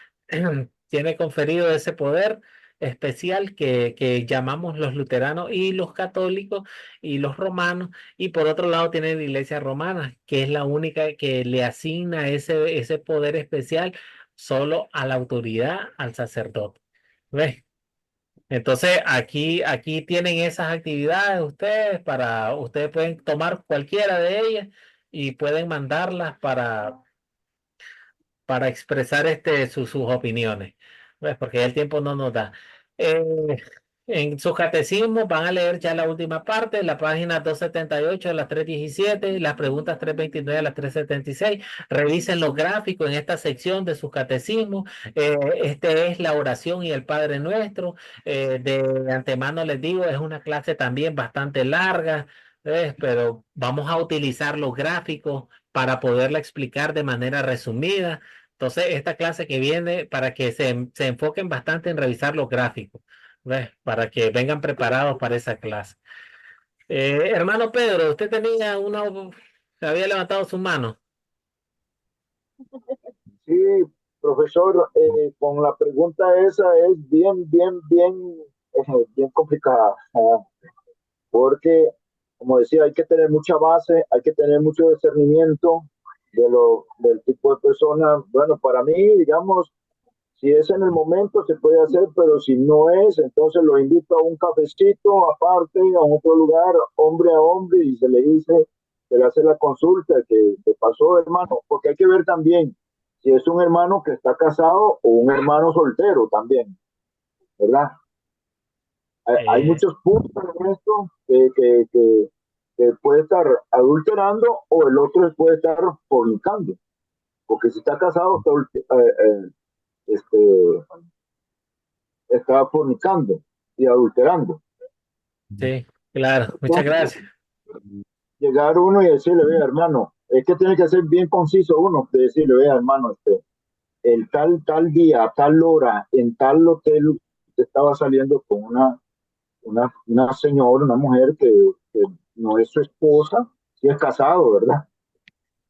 tiene conferido ese poder especial que llamamos los luteranos y los católicos y los romanos. Y por otro lado tienen la iglesia romana, que es la única que le asigna ese poder especial solo a la autoridad, al sacerdote. ¿Ves? Entonces, aquí tienen esas actividades ustedes pueden tomar cualquiera de ellas y pueden mandarlas para expresar sus opiniones, ¿ves? Porque el tiempo no nos da. Eh, en sus catecismos van a leer ya la última parte, la página 278 a las 317, las preguntas 329 a las 376. Revisen los gráficos en esta sección de sus catecismos. Este es la oración y el Padre Nuestro. De antemano les digo, es una clase también bastante larga, ¿ves? Pero vamos a utilizar los gráficos para poderla explicar de manera resumida. Entonces, esta clase que viene, para que se enfoquen bastante en revisar los gráficos, ¿ves? Para que vengan preparados para esa clase. Hermano Pedro, usted había levantado su mano. Sí, profesor, con la pregunta esa es bien complicada, porque, como decía, hay que tener mucha base, hay que tener mucho discernimiento del tipo de persona. Bueno, para mí, digamos, si es en el momento se puede hacer, pero si no es, entonces lo invito a un cafecito aparte, a un otro lugar, hombre a hombre, y se le hace la consulta que pasó, hermano, porque hay que ver también si es un hermano que está casado o un hermano soltero también, ¿verdad? Hay muchos puntos en esto que puede estar adulterando o el otro puede estar fornicando, porque si está casado está fornicando y adulterando. Sí, claro, muchas gracias. Llegar uno y decirle, vea, hermano, es que tiene que ser bien conciso uno, de decirle, vea, hermano, el tal día, tal hora, en tal hotel, usted estaba saliendo con una señora, una mujer que no es su esposa, si es casado, ¿verdad?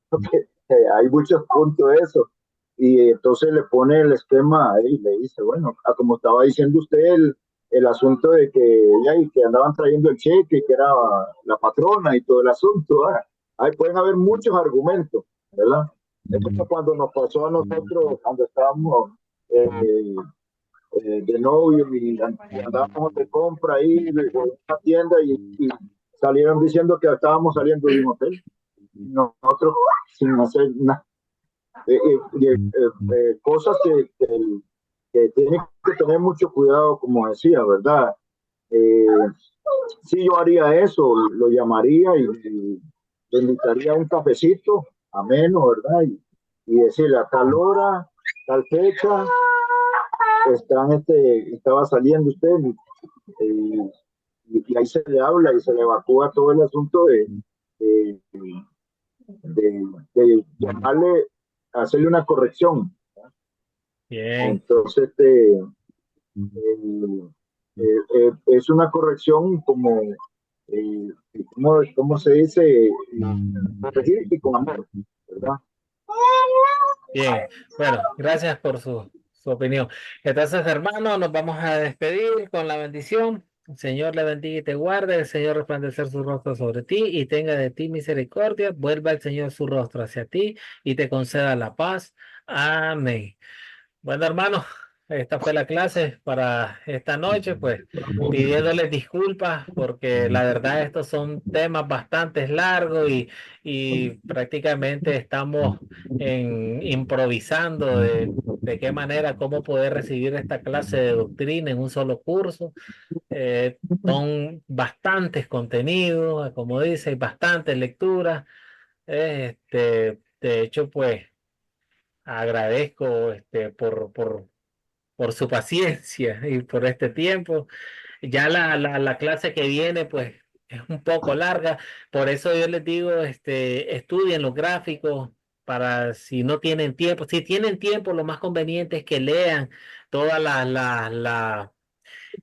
Porque hay muchos puntos de eso. Y entonces le pone el esquema y le dice, bueno, como estaba diciendo usted, el asunto de que andaban trayendo el cheque, que era la patrona y todo el asunto. Ahí pueden haber muchos argumentos, ¿verdad? Es como cuando nos pasó a nosotros, cuando estábamos de novio y andábamos de compra ahí en una tienda y salieron diciendo que estábamos saliendo de un hotel. Nosotros sin hacer nada. Cosas que tienen que tener mucho cuidado, como decía, ¿verdad? Si yo haría eso, lo llamaría y le invitaría a un cafecito ameno, ¿verdad? Y decirle a tal hora, tal fecha, estaba saliendo usted y ahí se le habla y se le evacúa todo el asunto de, de llamarle, hacerle una corrección. Bien. Entonces, es una corrección como, ¿cómo se dice? Corregir y con amor, ¿verdad? Bien, bueno, gracias por su opinión. Entonces, hermano, nos vamos a despedir con la bendición. El Señor le bendiga y te guarde, el Señor resplandecer su rostro sobre ti y tenga de ti misericordia. Vuelva el Señor su rostro hacia ti y te conceda la paz. Amén. Bueno, hermano, esta fue la clase para esta noche, pues pidiéndoles disculpas porque la verdad estos son temas bastante largos y prácticamente estamos improvisando de qué manera, cómo poder recibir esta clase de doctrina en un solo curso. Son bastantes contenidos, como dice, bastantes lecturas. De hecho, pues agradezco por su paciencia y por este tiempo. Ya la clase que viene, pues, es un poco larga. Por eso yo les digo, estudien los gráficos para si no tienen tiempo. Si tienen tiempo, lo más conveniente es que lean todas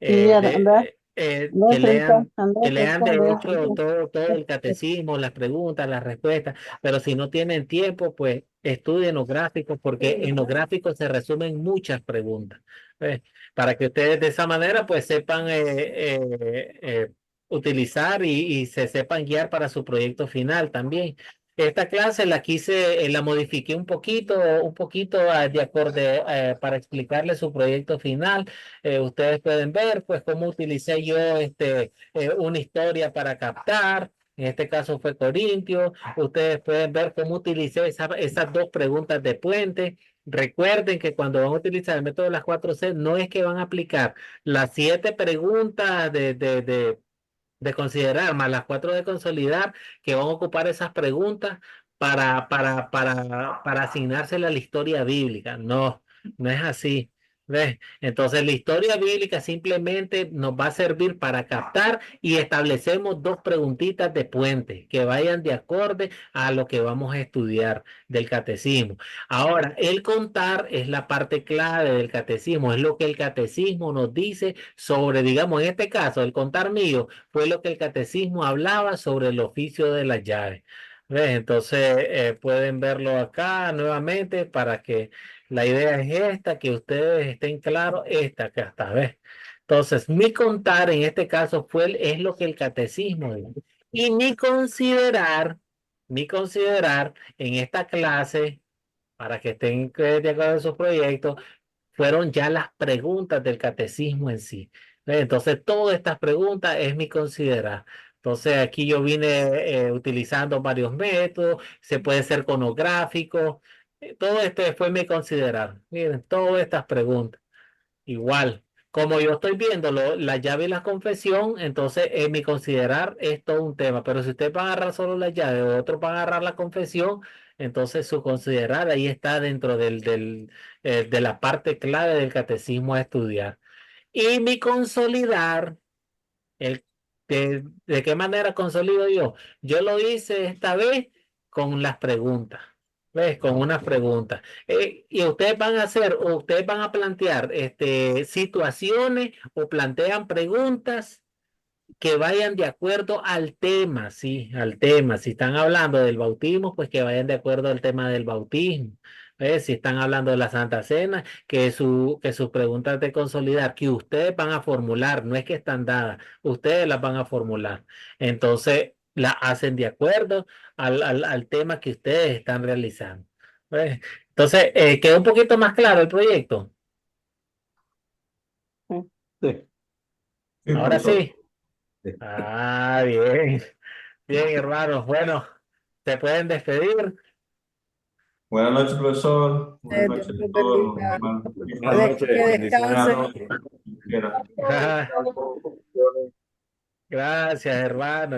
Sí, Andrés, que lean, Andrés, de responde. hecho todo el catecismo, las preguntas, las respuestas, pero si no tienen tiempo, pues estudien los gráficos, porque en los gráficos se resumen muchas preguntas, ¿ves? Para que ustedes de esa manera pues sepan utilizar y se sepan guiar para su proyecto final también. Esta clase la la modifiqué un poquito de acuerdo para explicarle su proyecto final. Ustedes pueden ver, pues, cómo utilicé yo una historia para captar. En este caso fue Corintio. Ustedes pueden ver cómo utilicé esas dos preguntas de puente. Recuerden que cuando van a utilizar el método de las 4C, no es que van a aplicar las 7 preguntas de considerar, más las 4 de consolidar, que van a ocupar esas preguntas para asignársela a la historia bíblica. No, no es así. ¿Ves? Entonces la historia bíblica simplemente nos va a servir para captar y establecemos 2 preguntitas de puente que vayan de acorde a lo que vamos a estudiar del catecismo. Ahora, el contar es la parte clave del catecismo, es lo que el catecismo nos dice sobre, digamos, en este caso, el contar mío fue lo que el catecismo hablaba sobre el oficio de las llaves. ¿Ves? Entonces, pueden verlo acá nuevamente para que la idea es esta, que ustedes estén claros, esta que hasta, ¿ves? Entonces, mi contar en este caso es lo que el catecismo dice. Y mi considerar en esta clase, para que estén de acuerdo en sus proyectos, fueron ya las preguntas del catecismo en sí. Entonces, todas estas preguntas es mi considerar. Entonces, aquí yo vine utilizando varios métodos, se puede ser conográfico, todo esto fue mi considerar. Miren, todas estas preguntas. Igual, como yo estoy viendo la llave y la confesión, entonces en mi considerar es todo un tema. Pero si usted va a agarrar solo la llave o otro va a agarrar la confesión, entonces su considerar ahí está dentro de la parte clave del catecismo a estudiar. Y mi consolidar, el, ¿de qué manera consolido yo? Yo lo hice esta vez con las preguntas. ¿Ves? Con unas preguntas. Y ustedes van a hacer, o ustedes van a plantear situaciones o plantean preguntas que vayan de acuerdo al tema, sí, al tema. Si están hablando del bautismo, pues que vayan de acuerdo al tema del bautismo. ¿Ves? Si están hablando de la Santa Cena, que sus preguntas de consolidar, que ustedes van a formular, no es que están dadas, ustedes las van a formular. Entonces, la hacen de acuerdo al tema que ustedes están realizando. ¿Ves? Entonces, ¿quedó un poquito más claro el proyecto? Sí. Ahora profesor. sí. Ah, bien. Bien, hermanos. Bueno, se pueden despedir. Buenas noches, profesor. Buenas Dios noches los a todos los bendiga. hermanos. Buenas noches, Que bendiciones. descansen. Gracias, hermano.